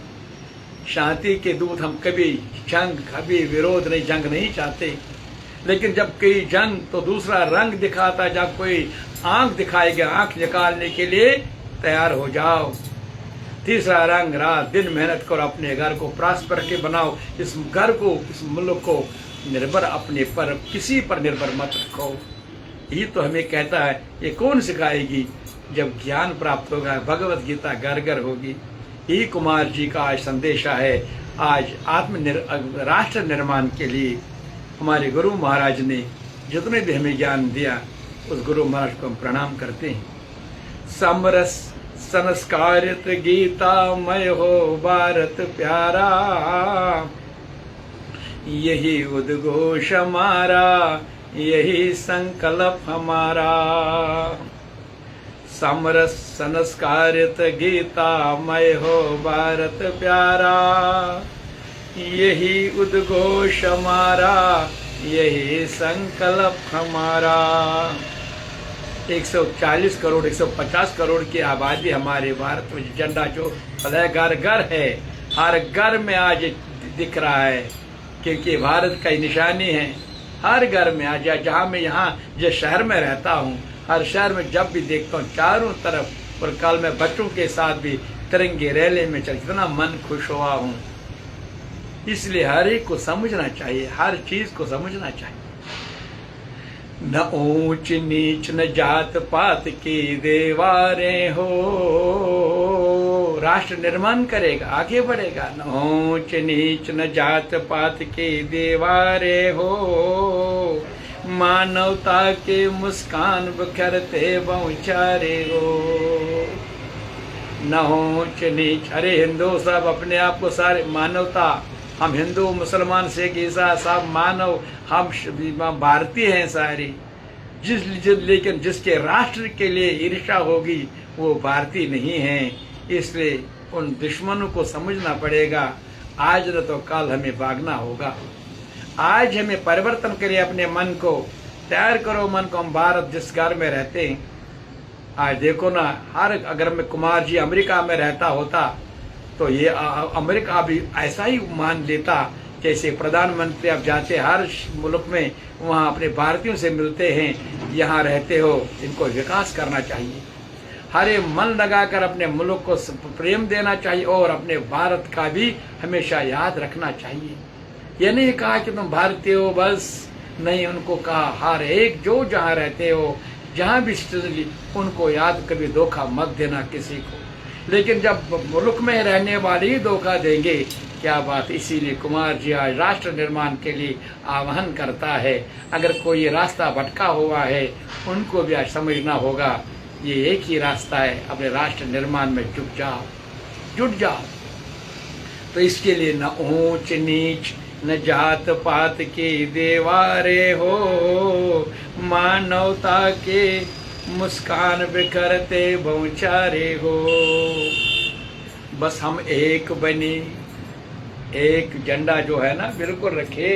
शांति के दूत। हम कभी जंग, कभी विरोध नहीं, जंग नहीं चाहते, लेकिन जब कोई जंग तो दूसरा रंग दिखाता, जब कोई आंख दिखाएगा, आंख निकालने के लिए तैयार हो जाओ। तीसरा रंग, रात दिन मेहनत करो, अपने घर को प्रॉस्पेरिटी बनाओ, इस घर को, इस मुल्क को निर्भर अपने पर, किसी पर निर्भर मत रखो। ये तो हमें कहता है, ये कौन सिखाएगी? जब ज्ञान प्राप्त होगा, भगवत गीता घर घर होगी। यही कुमार जी का आज संदेशा है। आज राष्ट्र निर्माण के लिए हमारे गुरु महाराज ने जितने भी हमें ज्ञान दिया, उस गुरु महाराज को हम प्रणाम करते हैं। समरस संस्कारित गीता मय हो भारत प्यारा, यही उद्घोष हमारा, यही संकल्प हमारा। समरस संस्कारित गीता मय हो भारत प्यारा, यही उद्घोष हमारा, यही संकल्प हमारा। 140 करोड़ 150 करोड़ की आबादी हमारे भारत में, झंडा जो घर घर है, हर घर में आज दिख रहा है, क्योंकि भारत का निशानी है। हर घर में आज, जहाँ मैं यहाँ जिस शहर में रहता हूँ, हर शहर में जब भी देखता हूँ चारों तरफ, और कल मैं बच्चों के साथ भी तिरंगे रैली में चल, कितना मन खुश हुआ हूँ। इसलिए हर एक को समझना चाहिए, हर चीज को समझना चाहिए। न ऊंच नीच न जात पात की दीवारें हो, राष्ट्र निर्माण करेगा, आगे बढ़ेगा। न ऊंच नीच न जात पात की दीवारें हो, मानवता के मुस्कान बिखरते बहुचारे हो। न ऊंच नीच, अरे हिंदू सब अपने आप को सारे मानवता, हम हिंदू मुसलमान सिख ईसाई सब मानव, हम भारतीय हैं सारे। लेकिन जिसके राष्ट्र के लिए ईर्ष्या होगी वो भारतीय नहीं है। इसलिए उन दुश्मनों को समझना पड़ेगा। आज न तो कल हमें भागना होगा। आज हमें परिवर्तन करिए, अपने मन को तैयार करो, मन को। हम भारत जिस घर में रहते हैं, आज देखो ना, हर, अगर मैं कुमार जी अमेरिका में रहता होता तो ये अमेरिका भी ऐसा ही मान लेता। जैसे प्रधानमंत्री आप जाते हर मुल्क में, वहाँ अपने भारतीयों से मिलते हैं, यहाँ रहते हो, इनको विकास करना चाहिए। हर एक मन लगाकर अपने मुल्क को प्रेम देना चाहिए, और अपने भारत का भी हमेशा याद रखना चाहिए। ये नहीं कहा कि तुम भारतीय हो बस, नहीं, उनको कहा हर एक जो जहाँ रहते हो, जहाँ भी उनको याद, कभी धोखा मत देना किसी को। लेकिन जब मुल्क में रहने वाले ही धोखा देंगे, क्या बात। इसीलिए कुमार जी आज राष्ट्र निर्माण के लिए आह्वान करता है। अगर कोई रास्ता भटका हुआ है, उनको भी आज समझना होगा, ये एक ही रास्ता है, अपने राष्ट्र निर्माण में जुट जाओ। तो इसके लिए न ऊंच नीच न जात पात की दीवारें हो, मानवता के मुस्कान बिखरते बहुचारे हो। बस हम एक बने, एक झंडा जो है ना बिल्कुल रखे,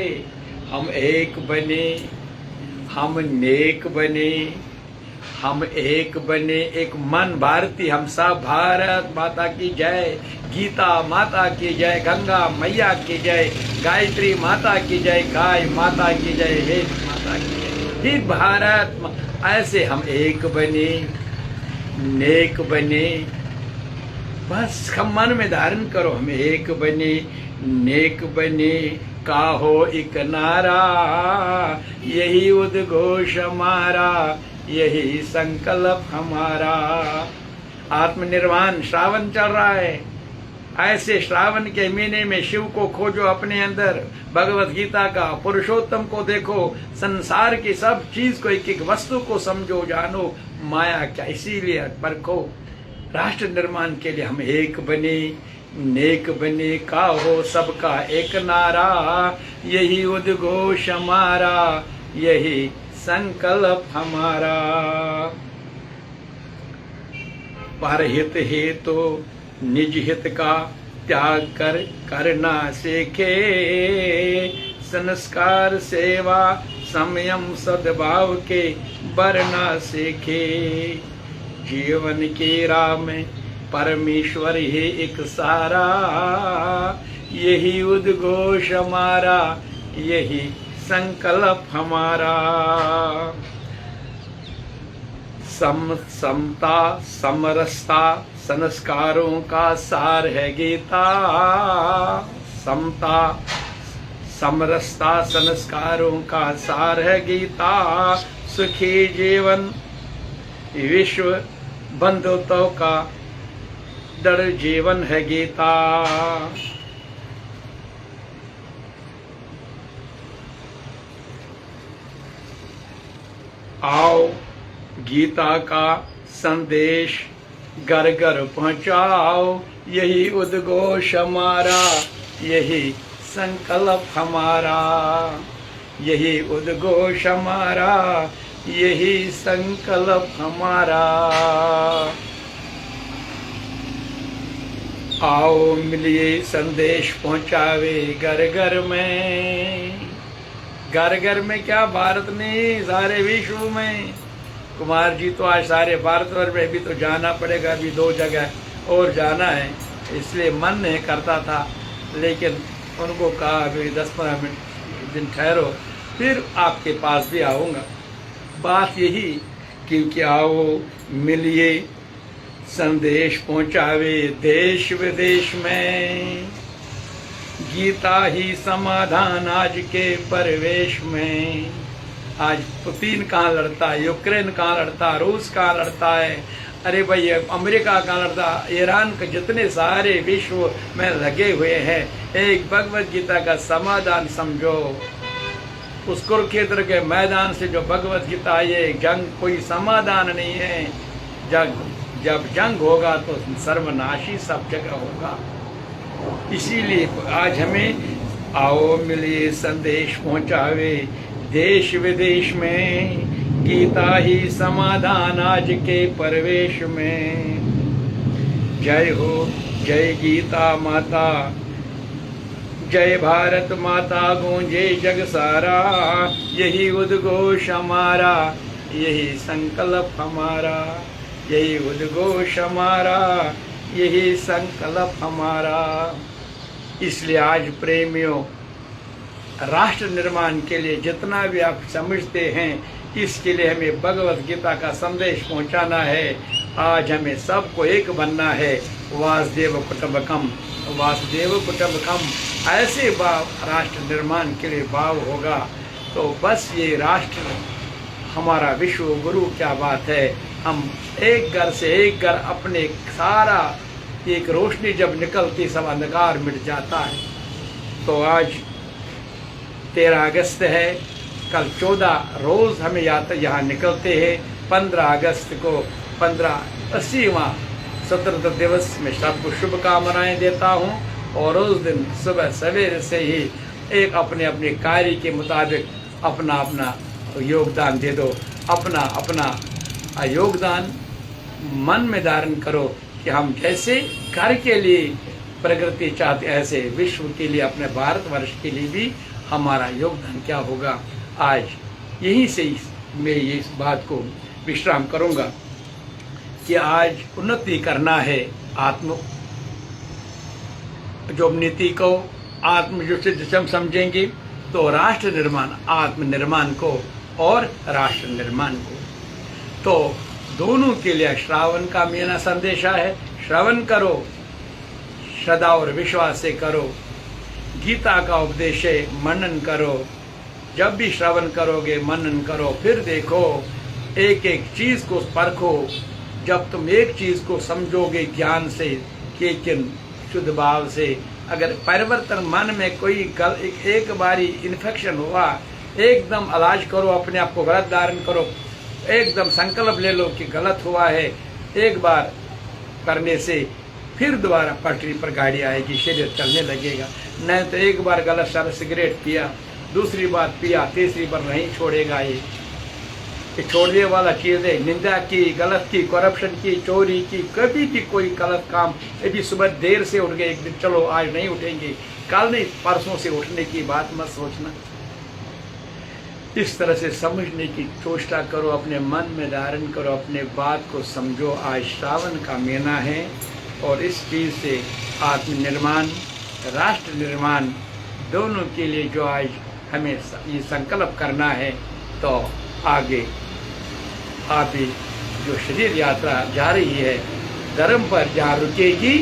हम एक बने, हम नेक बने, हम एक बने, एक मन भारतीय, हम सब। भारत माता की जय, गीता माता की जय, गंगा मैया की जय, गायत्री माता की जय, गाय माता की जय, हे माता की जय, हे भारत। ऐसे हम एक बने, नेक बने। बस हम मन में धारण करो, हम एक बने, नेक बने, का हो एक नारा, यही उद्घोष हमारा, यही संकल्प हमारा। आत्मनिर्वाण श्रावण चल रहा है, ऐसे श्रावण के महीने में शिव को खोजो अपने अंदर, भगवत गीता का पुरुषोत्तम को देखो, संसार की सब चीज को, एक एक वस्तु को समझो, जानो माया क्या, इसीलिए परखो। राष्ट्र निर्माण के लिए हम एक बने, नेक बने, का हो सबका एक नारा, यही उद्घोष हमारा, यही संकल्प हमारा। परहित हेतु निज हित का त्याग कर करना सीखे, संस्कार सेवा संयम सद्भाव के बरना सीखे। जीवन की राह में परमेश्वर ही एक सारा, यही उद्घोष हमारा, यही संकल्प हमारा। समता समरसता संस्कारों का सार है गीता। समता समरसता संस्कारों का सार है गीता। सुखी जीवन विश्व बंधुत्व का दृढ़ जीवन है गीता। आओ गीता का संदेश घर घर पहुंचाओ, यही उद्घोष हमारा, यही संकल्प हमारा, यही उद्घोष हमारा, यही संकल्प हमारा। आओ मिलिए संदेश पहुंचावे घर घर में। घर घर में क्या, भारत में, सारे विश्व में। कुमार जी तो आज सारे भारतवर्ष में भी तो जाना पड़ेगा, अभी 2 जगह और जाना है, इसलिए मन नहीं करता था, लेकिन उनको कहा अभी 10-15 मिनट दिन ठहरो, फिर आपके पास भी आऊँगा। बात यही, क्योंकि आओ मिलिए संदेश पहुँचावे देश विदेश में। गीता ही समाधान आज के परिवेश में। आज पुतिन कहाँ लड़ता है, यूक्रेन कहाँ लड़ता है, रूस कहाँ लड़ता है, अरे भाई अमेरिका कहाँ लड़ता, ईरान के जितने सारे विश्व में लगे हुए हैं, एक भगवत गीता का समाधान समझो। उस कुरुक्षेत्र के मैदान से जो भगवत गीता, ये जंग कोई समाधान नहीं है। जब जंग होगा तो सर्वनाशी सब जगह होगा। इसीलिए आज हमें आओ मिलिए संदेश पहुंचावे देश विदेश में। गीता ही समाधान आज के परिवेश में। जय हो, जय गीता माता, जय भारत माता, गूंजे जग सारा, यही उद्घोष हमारा, यही संकल्प हमारा, यही उद्घोष हमारा, यही संकल्प हमारा। इसलिए आज प्रेमियों, राष्ट्र निर्माण के लिए जितना भी आप समझते हैं, इसके लिए हमें भगवत गीता का संदेश पहुंचाना है। आज हमें सबको एक बनना है। वासुदेव कुटुंबकम, वासुदेव कुटुंबकम, ऐसे भाव राष्ट्र निर्माण के लिए भाव होगा तो बस ये राष्ट्र हमारा विश्व गुरु। क्या बात है, हम एक घर से एक घर, अपने सारा एक रोशनी जब निकलती सब अंधकार मिट जाता है। तो आज 13 अगस्त है, कल 14 रोज हमें यहाँ निकलते हैं। 15 अगस्त को 1580वां स्वतंत्रता दिवस में सबको शुभकामनाएं देता हूँ। और उस दिन सुबह सवेरे से ही एक अपने अपने कार्य के मुताबिक अपना अपना योगदान दे दो। अपना अपना योगदान मन में धारण करो कि हम जैसे घर के लिए प्रगति चाहते, ऐसे विश्व के लिए, अपने भारतवर्ष के लिए भी हमारा योगदान क्या होगा। आज यहीं से मैं इस बात को विश्राम करूंगा कि आज उन्नति करना है। आत्म जो नीति को आत्म जो से हम समझेंगे तो राष्ट्र निर्माण, आत्म निर्माण को और राष्ट्र निर्माण को, तो दोनों के लिए श्रावण का मेरा संदेशा है। श्रवण करो, श्रद्धा और विश्वास से करो। गीता का उपदेश है, मनन करो। जब भी श्रवण करोगे, मनन करो, फिर देखो, एक एक चीज को परखो। जब तुम एक चीज को समझोगे ज्ञान से, लेकिन शुद्ध भाव से, अगर परिवर्तन मन में कोई एक बारी इन्फेक्शन हुआ, एकदम इलाज करो, अपने आप को गलत धारण करो, एकदम संकल्प ले लो कि गलत हुआ है। एक बार करने से फिर दोबारा पटरी पर गाड़ी आएगी, शरीर चलने लगेगा। नहीं तो एक बार गलत सिगरेट पिया, दूसरी बार पिया, तीसरी बार नहीं छोड़ेगा। ये छोड़ने वाला चीज़ है। निंदा की, गलत की, करप्शन की, चोरी की, कभी भी कोई गलत काम, यदि सुबह देर से उठ गए एक दिन, चलो आज नहीं उठेंगे, कल नहीं परसों से उठने की बात मत सोचना। इस तरह से समझने की चेष्टा करो, अपने मन में धारण करो, अपने बात को समझो। आज श्रावण का महीना है और इस चीज़ से आत्मनिर्माण, राष्ट्र निर्माण दोनों के लिए जो आज हमें ये संकल्प करना है, तो आगे आप भी जो शरीर यात्रा जा रही है धर्म पर, जहाँ रुकेगी,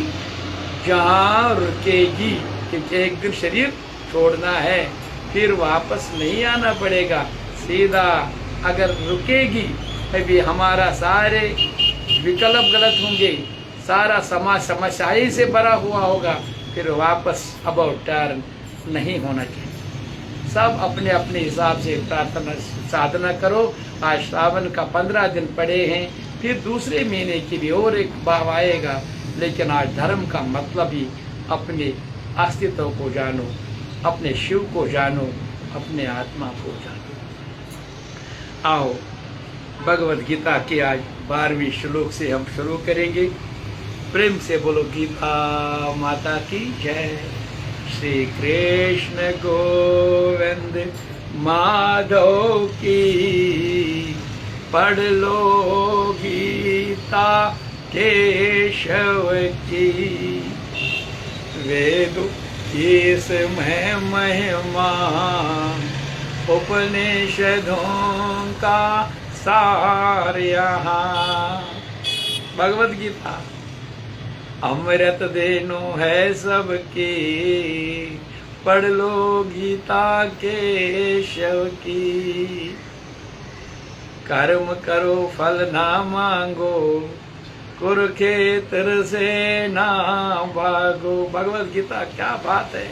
क्योंकि एक दिन शरीर छोड़ना है, फिर वापस नहीं आना पड़ेगा सीधा। अगर रुकेगी अभी हमारा सारे विकल्प गलत होंगे, सारा समाज समस्याएं से भरा हुआ होगा, फिर वापस अबाउट टर्न नहीं होना चाहिए। सब अपने अपने हिसाब से प्रार्थना साधना करो। आज श्रावण का 15 दिन पड़े हैं, फिर दूसरे महीने की भी और एक भाव आएगा, लेकिन आज धर्म का मतलब ही अपने अस्तित्व को जानो, अपने शिव को जानो, अपने आत्मा को जानो। आओ भगवद गीता की आज 12वीं श्लोक से हम शुरू करेंगे। प्रेम से बोलो गीता माता की जय। श्री कृष्ण गोविंद माधव की, पढ़ लो गीता केशव की, वेद इसमें महिमा, उपनिषदों का सार यहाँ। भगवद गीता अमृत देनो है सबकी, पढ़ लो गीता केशव की, कर्म करो फल ना मांगो, कुरुक्षेत्र से ना भागो। भगवद गीता क्या बात है,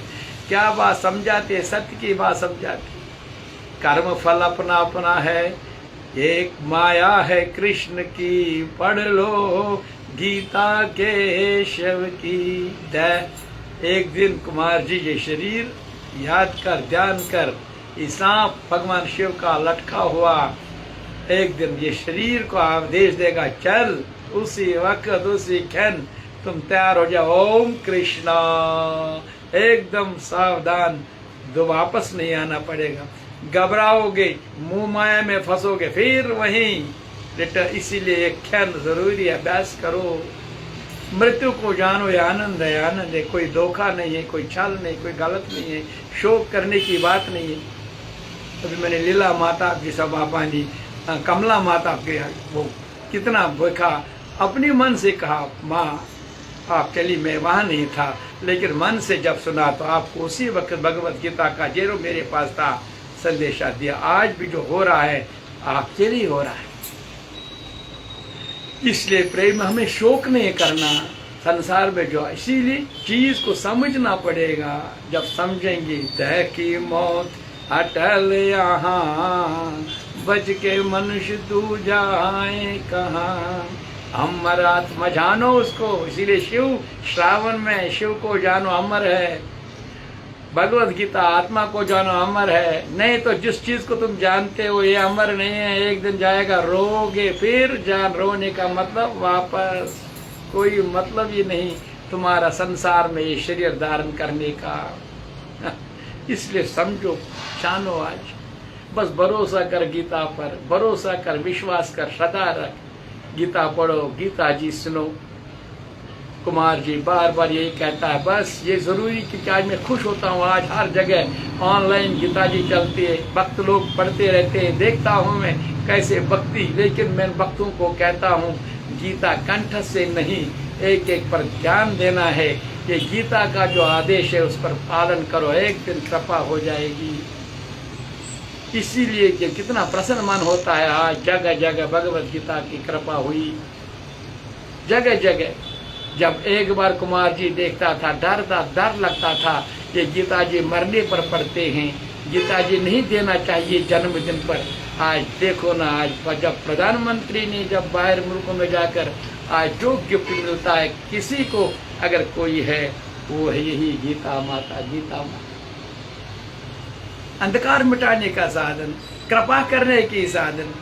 क्या बात समझाती है, सत्य की बात समझाती है। कर्म फल अपना अपना है, एक माया है कृष्ण की, पढ़ लो गीता केशव की। एक दिन कुमार जी ये शरीर याद कर, ध्यान कर, सांप भगवान शिव का लटका हुआ, एक दिन ये शरीर को आदेश देगा, चल उसी वक्त उसी क्षण तुम तैयार हो जाओ। ओम कृष्णा, एकदम सावधान, दो वापस नहीं आना पड़ेगा। घबराओगे, मुंह माया में फंसोगे, फिर वहीं रिटर्न। इसीलिए एक क्षण जरूरी है, अभ्यास करो। मृत्यु को जानो, ये आनंद है, आनंद है। कोई धोखा नहीं है, कोई छल नहीं, कोई गलत नहीं है, शोक करने की बात नहीं है। अभी मैंने लीला माता की सब आपा जी, कमला माता के वो कितना देखा, अपने मन से कहा माँ आप चली, मैं वहाँ नहीं था, लेकिन मन से जब सुना तो आपको उसी वक्त भगवत गीता का जेरो मेरे पास था संदेशा दिया। आज भी जो हो रहा है आपके लिए हो रहा है। इसलिए प्रेम हमें शोक नहीं करना संसार में जो, इसीलिए चीज को समझना पड़ेगा। जब समझेंगे तय की मौत अटल यहाँ, बच के मनुष्य तू जाए कहाँ। अमर आत्मा जानो उसको, इसीलिए शिव श्रावण में शिव को जानो अमर है। भगवत गीता आत्मा को जानो अमर है। नहीं तो जिस चीज को तुम जानते हो ये अमर नहीं है, एक दिन जाएगा, रोगे, फिर जान रोने का मतलब वापस कोई मतलब ही नहीं तुम्हारा संसार में ये शरीर धारण करने का। इसलिए समझो, जानो आज, बस भरोसा कर गीता पर, भरोसा कर, विश्वास कर, श्रद्धा रख, गीता पढ़ो, गीता जी सुनो। कुमार जी बार बार यही कहता है, बस ये जरूरी कि आज मैं खुश होता हूँ। आज हर जगह ऑनलाइन गीता जी चलती है, भक्त लोग पढ़ते रहते हैं, देखता हूँ मैं कैसे भक्ति। लेकिन मैं भक्तों को कहता हूँ गीता कंठ से नहीं, एक एक पर ध्यान देना है। ये गीता का जो आदेश है उस पर पालन करो, एक दिन कृपा हो जाएगी। इसीलिए कि कितना प्रसन्न मन होता है। आज जगह जगह भगवत गीता की कृपा हुई, जगह जगह। जब एक बार कुमार जी देखता था, डर लगता था कि गीता जी मरने पर पढ़ते हैं, गीता जी नहीं देना चाहिए जन्मदिन पर। आज देखो ना, आज जब प्रधानमंत्री ने जब बाहर मुल्कों में जाकर आज जो गिफ्ट मिलता है किसी को, अगर कोई है वो है यही गीता माता। गीता माता अंधकार मिटाने का साधन, कृपा करने की साधन,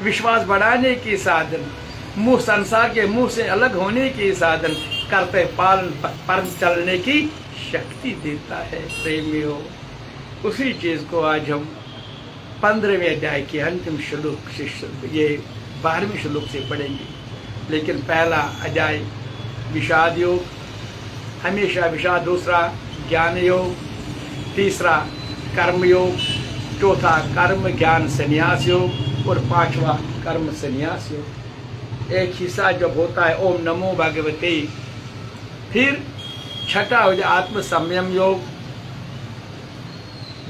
विश्वास बढ़ाने की साधन, मुंह संसार के मुंह से अलग होने की साधन, करते पालन पर चलने की शक्ति देता है। प्रेमियों, उसी चीज को आज हम 15वें अध्याय के अंतिम श्लोक से, ये 12वें श्लोक से पढ़ेंगे। लेकिन पहला अध्याय विषाद योग, हमेशा विषाद, दूसरा ज्ञान योग, तीसरा कर्म योग, चौथा कर्म ज्ञान संन्यास योग और पांचवा कर्म संन्यास योग। एक हिस्सा जब होता है ओम नमो भगवते, फिर छठा हो जाए आत्म संयम योग,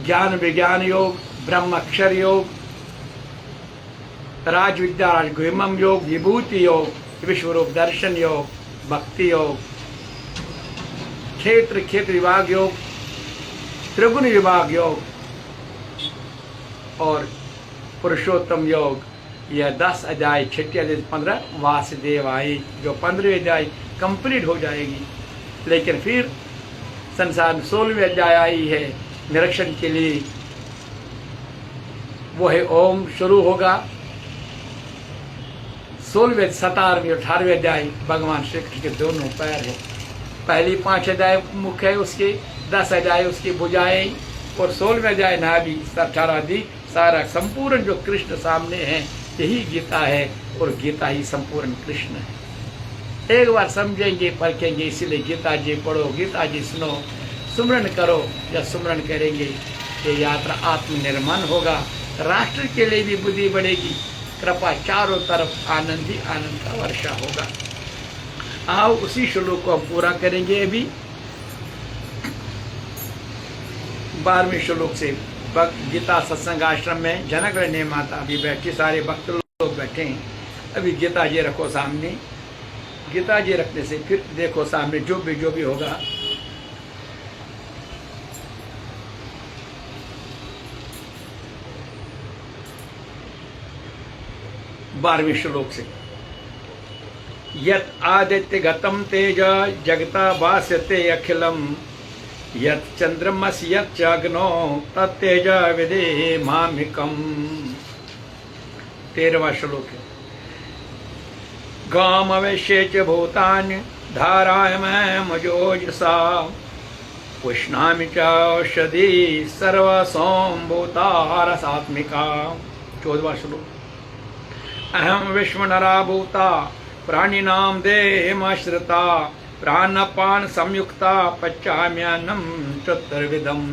ज्ञान विज्ञान योग, ब्रह्माक्षर योग, राज विद्या राजगुहिमम योग, विभूति योग, विश्वरूप दर्शन योग, भक्ति योग, क्षेत्र विभाग योग, त्रिगुण विभाग योग और पुरुषोत्तम योग। यह 10 अध्याय, 6 अध्याय 15 वासुदेव आई, जो 15वीं अध्याय कंप्लीट हो जाएगी। लेकिन फिर संसार में 16वीं अध्याय आई है निरीक्षण के लिए, वो है ओम शुरू होगा। 16वें 17वें 18वें अध्याय भगवान श्री कृष्ण के दोनों पैर है। पहली 5 अध्याय मुख है उसके, 10 अध्याय उसकी भुजाएं और 16वें अध्याय नाभि, 18 सारा संपूर्ण जो कृष्ण सामने है, यही गीता है और गीता ही संपूर्ण कृष्ण है। एक बार समझेंगे परखेंगे, इसीलिए गीता जी पढ़ो, गीता जी सुनो, सुमरन करो। या सुमरन करेंगे ये यात्रा आत्मनिर्माण होगा, राष्ट्र के लिए भी बुद्धि बढ़ेगी, कृपा चारों तरफ आनंद ही आनंद का वर्षा होगा। आओ उसी श्लोक को हम पूरा करेंगे। अभी 12वें श्लोक से गीता सत्संग आश्रम में जनक ने माता भी बैठी, सारे भक्त लोग बैठे हैं। अभी गीता जी रखो सामने, गीता जी रखने से फिर देखो सामने जो भी होगा। बारहवें श्लोक से, यत आदित्य गतम तेज जगता भास्यते अखिलम, यत चंद्रमस यत अग्नो तत्तेज विदे मामिकम। 13वां श्लोक है, गाम अवश्य च भूतानि धारायमयोजसा, उष्णामि च औषधि सर्वसोम भूता रसात्मिका। 14वां श्लोक, अहम विश्वनरा भूता प्राणिनाम देहमाश्रिता, प्राणपान संयुक्ता पचाम्यान्नं चतुर्विधम्,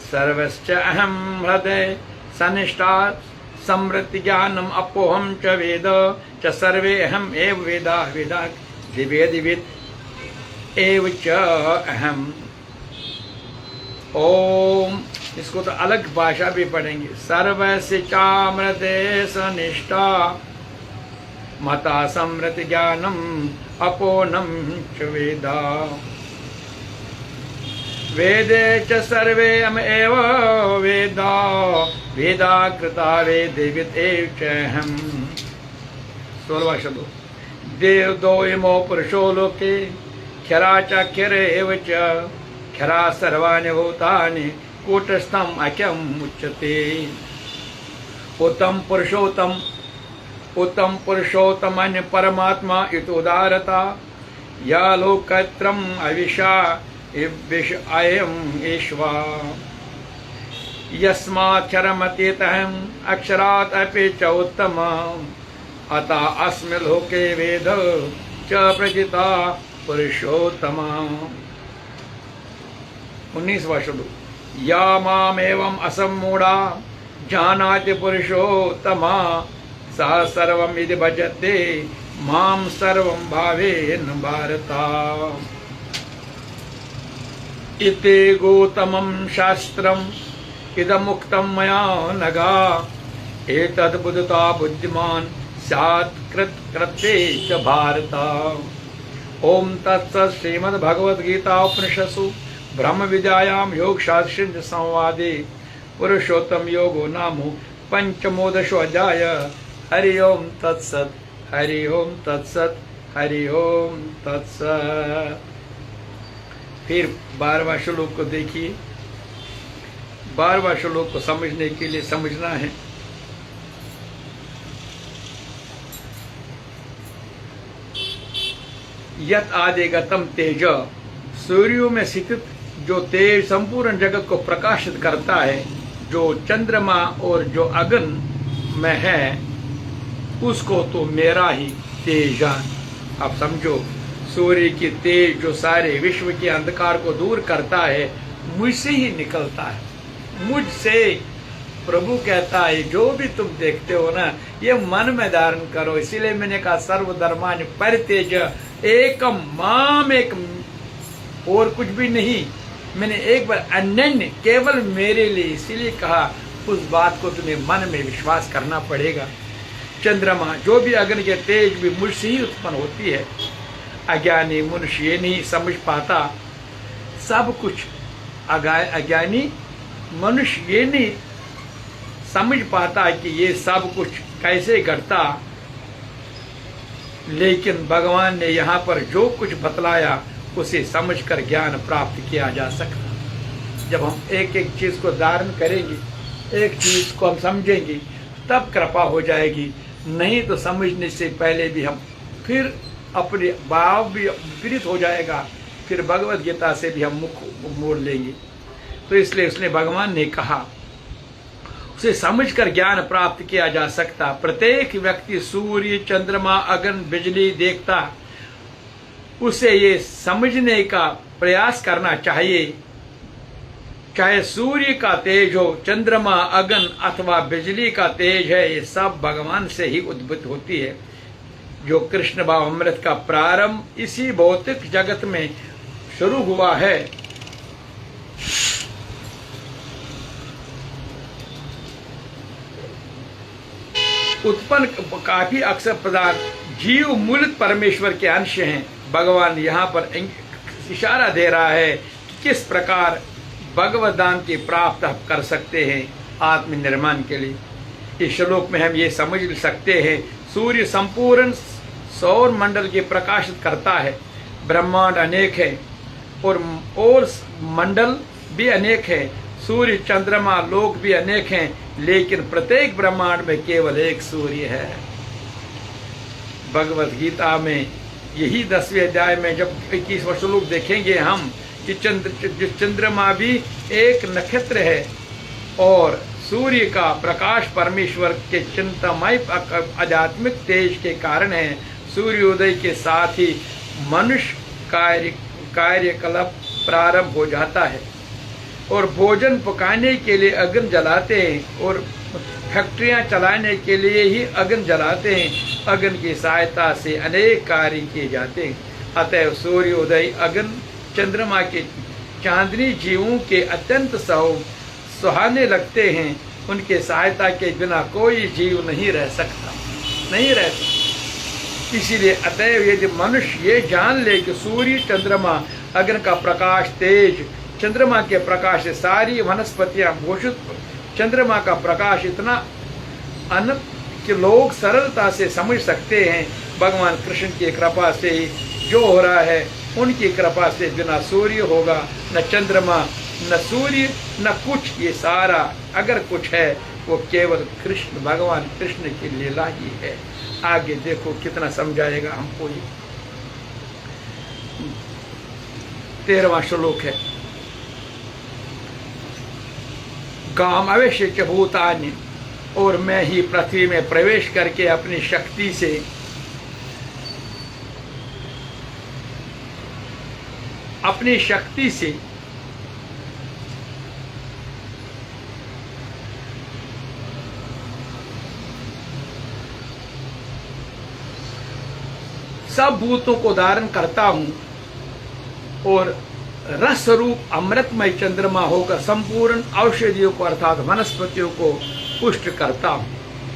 सर्वश्च अहम हृदय सनिष्ठा समृद्धि ज्ञानम अपोहम च वेद च सर्वे अहम एव वेदा वेदा दिवेदिविद एव च अहम। ओम, इसको तो अलग भाषा भी पढ़ेंगे। सर्वस्य चामृते सनिष्ठा मता समृत ज्ञानम अपोनम च वेदा, वेदे च सर्वे एव वेदा वेदा कृता वेदिविद एव च अहम्। 16वां श्लोक, देव दो इमो पुरुषो लोके क्षरा च क्षर एव च, क्षरा सर्वाणि भूतानि कूटस्थम अख्यम उच्यते। उत्तम पुरुषोत्तम अन्य परमात्मा इतोदारता, या लोकत्रम अविशा विष अयम ईश्वा, यस्माक्षरमतीतहम अक्षरात् अपि च उत्तम, अतः अस्मिन् लोके वेद च प्रजिता पुरुषोत्तम। 19वां श्लोक, या मामेवम् असम्मूढ़ा जानाति पुरुषोत्तमा, सा सर्वम् इति भजते मां सर्वं भावेन भारता। इति गौतमं शास्त्रम् इदमुक्तं मया नघा, एतद् बुद्धता बुद्धिमान् स्यात् कृत्ये च भारत। ओम तत्सत् श्रीमद्भगवद्गीता उपनिषत्सु ब्रह्म विद्यायां योग शास्त्र संवादे पुरुषोत्तम योगो नाम पंचमोदशो अध्याय। हरि ओम तत्सत, हरि ओम तत्सत, हरि ओम तत्सत। फिर 12वां श्लोक को देखिए। 12वां श्लोक को समझने के लिए समझना है। यत आदिगतम तेज, सूर्यों में स्थित जो तेज संपूर्ण जगत को प्रकाशित करता है, जो चंद्रमा और जो अग्न में है, उसको तो मेरा ही तेज। आप समझो, सूर्य की तेज जो सारे विश्व के अंधकार को दूर करता है, मुझसे ही निकलता है। मुझसे प्रभु कहता है जो भी तुम देखते हो ना, ये मन में धारण करो। इसीलिए मैंने कहा सर्वधर्मानि परित्यज एकम माम एकम, और कुछ भी नहीं। मैंने एक बार अनन्य केवल मेरे लिए, इसीलिए कहा उस बात को तुम्हें मन में विश्वास करना पड़ेगा। चंद्रमा जो भी अग्नि के तेज भी मुझसे ही उत्पन्न होती है। अज्ञानी मनुष्य ये नहीं समझ पाता सब कुछ, अज्ञानी मनुष्य ये नहीं समझ पाता कि ये सब कुछ कैसे घटता, लेकिन भगवान ने यहाँ पर जो कुछ बतलाया उसे समझकर ज्ञान प्राप्त किया जा सकता। जब हम एक एक चीज को धारण करेंगे, एक चीज को हम समझेंगे, तब कृपा हो जाएगी। नहीं तो समझने से पहले भी हम फिर अपने भाव भी विपरीत हो जाएगा, फिर भगवत गीता से भी हम मुख मोड़ लेंगे। तो इसलिए उसने भगवान ने कहा उसे समझकर ज्ञान प्राप्त किया जा सकता। प्रत्येक व्यक्ति सूर्य, चंद्रमा, अग्नि, बिजली देखता, उसे ये समझने का प्रयास करना चाहिए, चाहे सूर्य का तेज हो, चंद्रमा, अग्नि अथवा बिजली का तेज है, ये सब भगवान से ही उद्भूत होती है। जो कृष्ण भाव अमृत का प्रारंभ इसी भौतिक जगत में शुरू हुआ है। उत्पन्न काफी अक्षर पदार्थ जीव मूलत परमेश्वर के अंश हैं। भगवान यहाँ पर इशारा दे रहा है कि किस प्रकार भगवत दान की प्राप्त हम कर सकते हैं आत्मनिर्माण के लिए। इस श्लोक में हम ये समझ सकते हैं, सूर्य संपूर्ण सौर मंडल के प्रकाशित करता है। ब्रह्मांड अनेक है और मंडल भी अनेक है। सूर्य, चंद्रमा, लोक भी अनेक हैं, लेकिन प्रत्येक ब्रह्मांड में केवल एक सूर्य है। भगवत गीता में यही 10वें अध्याय में जब 21वां श्लोक देखेंगे हम कि चंद्रमा भी एक नक्षत्र है और सूर्य का प्रकाश परमेश्वर के चिंतामय आध्यात्मिक तेज के कारण है। सूर्योदय के साथ ही मनुष्य कार्यकलाप प्रारंभ हो जाता है और भोजन पकाने के लिए अग्नि जलाते हैं और फैक्ट्रियां चलाने के लिए ही अग्नि जलाते हैं। अग्नि की सहायता से अनेक कार्य किए जाते हैं। अतः सूर्योदय, अग्नि, चंद्रमा के चांदनी जीवों के अत्यंत सुहाने लगते हैं। उनके सहायता के बिना कोई जीव नहीं रह सकता, नहीं रह सकता। इसीलिए अतएव यदि मनुष्य ये जान ले कि सूर्य, चंद्रमा, अग्नि का प्रकाश तेज, चंद्रमा के प्रकाश से सारी वनस्पतियां भूषित, चंद्रमा का प्रकाश इतना अनंत कि लोग सरलता से समझ सकते हैं। भगवान कृष्ण की कृपा से जो हो रहा है, उनकी कृपा से बिना सूर्य होगा न चंद्रमा, न सूर्य, न कुछ। ये सारा अगर कुछ है वो केवल कृष्ण, भगवान कृष्ण की लीला ही है। आगे देखो कितना समझाएगा हमको ये। 13वां श्लोक है, गाम अवश्य च भूतानि, और मैं ही पृथ्वी में प्रवेश करके अपनी शक्ति से सब भूतों को धारण करता हूं और रस रूप अमृतमय चंद्रमा होकर संपूर्ण औषधियों को अर्थात वनस्पतियों को पुष्ट करता हूं।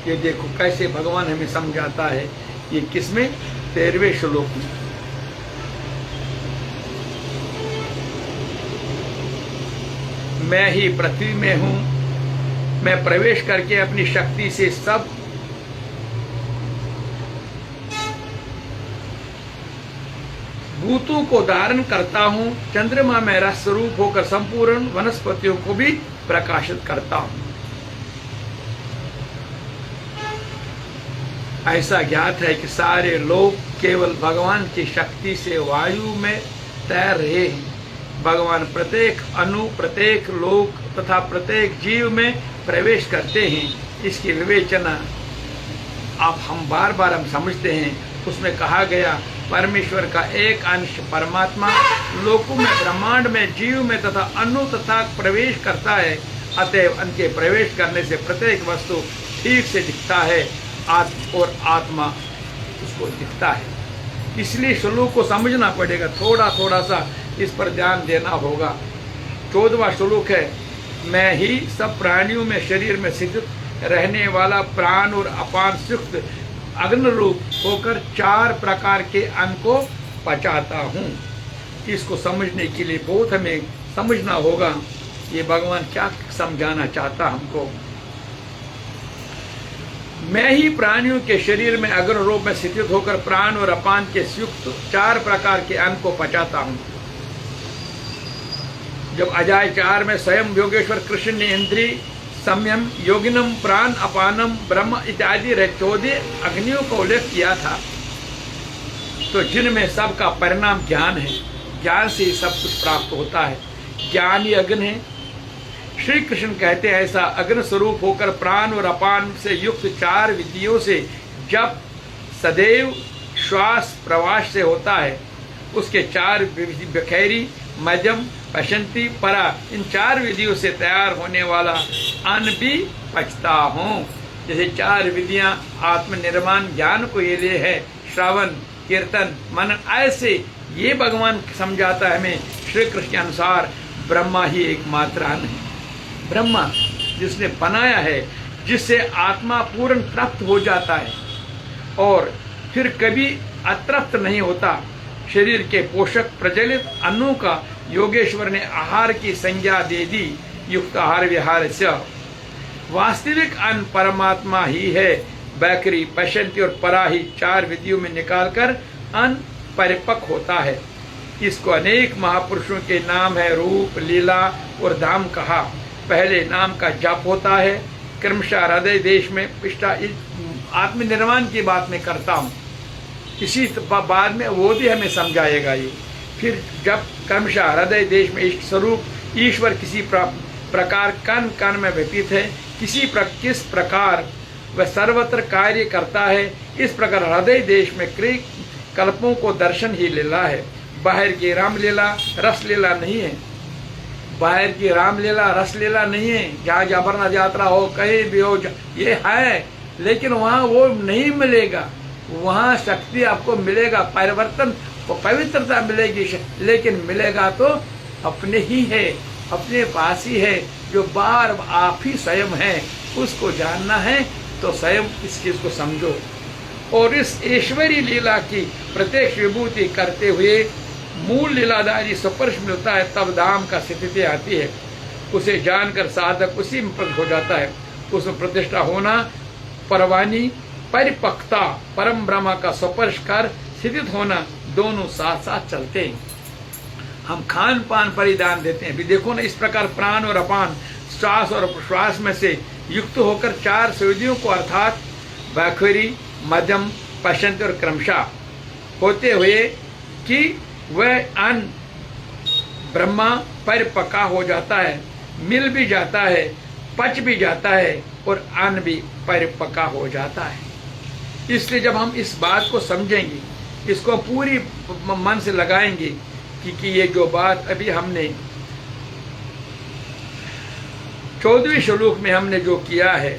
ये देखो कैसे भगवान हमें समझाता है। ये किसमें? 13वें श्लोक में। मैं ही पृथ्वी में हूं, मैं प्रवेश करके अपनी शक्ति से सब भूतों को धारण करता हूं। चंद्रमा में रस स्वरूप होकर संपूर्ण वनस्पतियों को भी प्रकाशित करता हूं। ऐसा ज्ञात है कि सारे लोग केवल भगवान की शक्ति से वायु में तैर रहे हैं। भगवान प्रत्येक अणु, प्रत्येक लोक तथा प्रत्येक जीव में प्रवेश करते हैं। इसकी विवेचना आप हम बार बार हम समझते हैं। उसमें कहा गया परमेश्वर का एक अंश परमात्मा लोकों में, ब्रह्मांड में, जीव में तथा अणु तथा प्रवेश करता है। अतएव अन्न के प्रवेश करने से प्रत्येक वस्तु ठीक से दिखता है और आत्मा उसको दिखता है। इसलिए श्लोक को समझना पड़ेगा, थोड़ा सा इस पर ध्यान देना होगा। 14वां श्लोक है, मैं ही सब प्राणियों में शरीर में स्थित रहने वाला प्राण और अपान युक्त अग्नि रूप होकर 4 प्रकार के अन्न को पचाता हूँ। इसको समझने के लिए बहुत हमें समझना होगा ये भगवान क्या समझाना चाहता हमको। मैं ही प्राणियों के शरीर में अग्नि रूप में स्थित होकर प्राण और अपान के युक्त 4 प्रकार के अन्न को पचाता हूँ। जब अध्याय 4 में स्वयं योगेश्वर कृष्ण ने इंद्रिय संयम योगिनम प्राण अपानम ब्रह्म इत्यादि 14 अग्नियों का उल्लेख किया था, तो जिनमें सबका परिणाम ज्ञान है, ज्ञान से ही सब कुछ प्राप्त होता है, ज्ञान ही अग्नि है। श्री कृष्ण कहते हैं ऐसा अग्नि स्वरूप होकर प्राण और अपान से युक्त 4 विधियों से जब सदैव श्वास प्रवास से होता है, उसके 4 बखेरी मध्यम पशंती परा, इन 4 विधियों से तैयार होने वाला अन्न भी पचता हूँ। जैसे 4 विधियां आत्मनिर्माण ज्ञान को ये लिए है, श्रवण कीर्तन मनन, ऐसे ये भगवान समझाता है हमें श्री कृष्ण के अनुसार ब्रह्मा ही एकमात्र अन्न है। ब्रह्मा जिसने बनाया है, जिससे आत्मा पूर्ण तृप्त हो जाता है और फिर कभी अतृप्त नहीं होता। शरीर के पोषक प्रज्वलित अन्नों का योगेश्वर ने आहार की संज्ञा दे दी। युक्त आहार विहार से वास्तविक अन्न परमात्मा ही है। बैकरी पशंती और परा ही 4 विधियों में निकालकर अन्न परिपक्व होता है। इसको अनेक महापुरुषों के नाम है रूप लीला और धाम कहा। पहले नाम का जप होता है क्रमशः हृदय देश में। पिछला आत्मनिर्माण की बात मैं करता हूँ, इसी बाद में वो भी हमें समझाएगा ये। फिर जब क्रमशः हृदय देश में इष्ट स्वरूप ईश्वर किसी प्रकार कण कण में व्यतीत है, किस प्रकार वह सर्वत्र कार्य करता है, इस प्रकार हृदय देश में कई कल्पों को दर्शन ही लीला है। बाहर की रामलीला रसलीला नहीं है, बाहर की रामलीला रसलीला नहीं है। जहाँ जबरनाथ यात्रा हो, कहीं भी हो, ये है, लेकिन वहाँ वो नहीं मिलेगा। वहाँ शक्ति आपको मिलेगा, परिवर्तन और पवित्रता मिलेगी, लेकिन मिलेगा तो अपने ही है, अपने पास ही है, जो बार आप ही स्वयं है। उसको जानना है तो स्वयं इस चीज को समझो और इस ईश्वरी लीला की प्रत्यक्ष विभूति करते हुए मूल लीलाधारी स्पर्श मिलता है, तब धाम का स्थिति आती है। उसे जानकर साधक उसी में प्रकट हो जाता है। उसमें प्रतिष्ठा होना, परवानी परिपक्वता, परम ब्रह्म का स्पर्श कर स्थित होना, दोनों साथ साथ चलते हैं। हम खान पान पर ही ध्यान देते हैं। भी देखो ना, इस प्रकार प्राण और अपान श्वास और प्रश्वास में से युक्त होकर 4 सुविधियों को अर्थात बैखरी मध्यम पशंत और क्रमशः होते हुए कि वह अन्न ब्रह्मा पर पका हो जाता है, मिल भी जाता है, पच भी जाता है और अन्न भी परिपक्व हो जाता है। इसलिए जब हम इस बात को समझेंगे, इसको पूरी मन से लगाएंगे कि ये जो बात अभी हमने 14वें श्लोक में हमने जो किया है,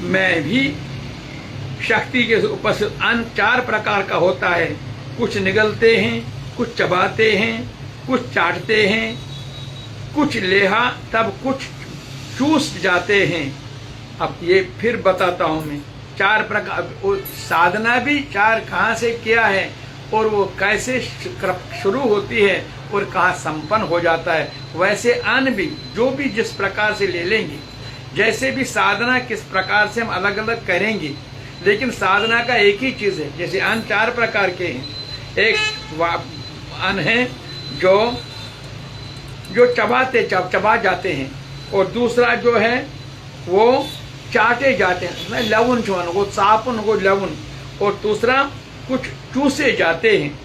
मैं भी शक्ति के उपस्थित अन्न 4 प्रकार का होता है। कुछ निगलते हैं, कुछ चबाते हैं, कुछ चाटते हैं, कुछ लेहा, तब कुछ चूस जाते हैं। अब ये फिर बताता हूं मैं, 4 प्रकार। साधना भी 4 कहाँ से किया है और वो कैसे शुरू होती है और कहाँ संपन्न हो जाता है। वैसे अन्न भी जो भी जिस प्रकार से ले लेंगे, जैसे भी साधना किस प्रकार से हम अलग अलग करेंगे, लेकिन साधना का एक ही चीज है। जैसे अन्न 4 प्रकार के हैं। एक अन्न है जो चबा जाते हैं, और दूसरा जो है वो चाटे जाते हैं, लवण छुआन वो सापुन वो लवण, और दूसरा कुछ चूसे जाते हैं।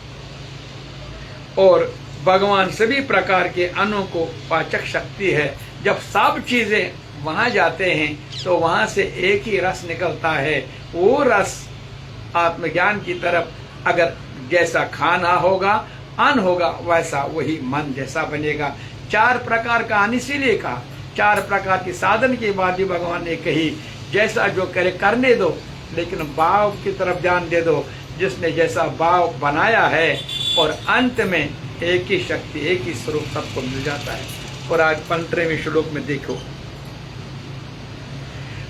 और भगवान सभी प्रकार के अन्नों को पाचक शक्ति है। जब सब चीजें वहाँ जाते हैं तो वहाँ से एक ही रस निकलता है। वो रस आत्मज्ञान की तरफ अगर जैसा खाना होगा, अन्न होगा, वैसा वही मन जैसा बनेगा। 4 प्रकार का अन्न इसीलिए कहा, 4 प्रकार की साधन की बात भी भगवान ने कही। जैसा जो करे करने दो, लेकिन भाव की तरफ ध्यान दे दो, जिसने जैसा भाव बनाया है, और अंत में एक ही शक्ति, एक ही स्वरूप सबको मिल जाता है। और आज 15वें श्लोक में देखो,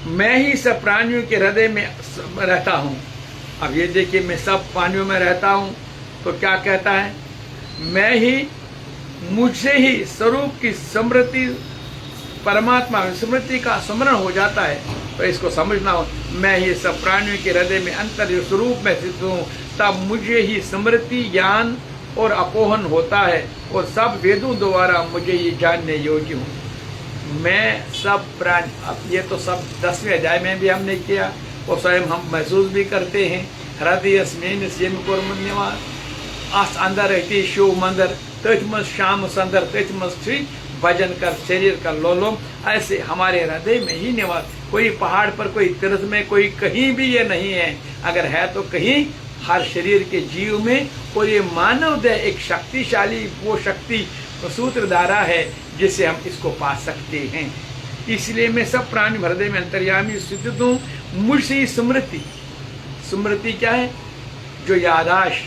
मैं ही सब प्राणियों के हृदय में रहता हूँ। अब ये देखिए, मैं सब प्राणियों में रहता हूँ, तो क्या कहता है, मैं ही, मुझसे ही स्वरूप की स्मृति, परमात्मा स्मृति का स्मरण हो जाता है। तो इसको समझना हो, मैं ही सब प्राणियों के हृदय में अंतर स्वरूप में स्थित हूँ, तब मुझे ही स्मृति, ज्ञान और अपोहन होता है, और सब वेदों द्वारा मुझे ये जानने योग्य हूँ। मैं सब प्राणी, अब ये तो सब 10वें अध्याय में भी हमने किया, और स्वयं हम महसूस भी करते हैं। हृदयस्मिन् कुर्मन्यवा, आस अंदर रहती शिव मंदिर, तजमस श्याम सुंदर, तजमस श्री भजन कर शरीर का लोलोम। ऐसे हमारे हृदय में ही निवास, कोई पहाड़ पर, कोई तीर्थ में, कोई कहीं भी ये नहीं है। अगर है तो कहीं हर शरीर के जीव में। और ये मानव देह एक शक्तिशाली वो शक्ति सूत्रधारा है जिससे हम इसको पा सकते हैं। इसलिए मैं सब प्राणी हृदय में अंतर्यामी स्थित हूँ। मुझसे स्मृति, स्मृति क्या है, जो यादाश,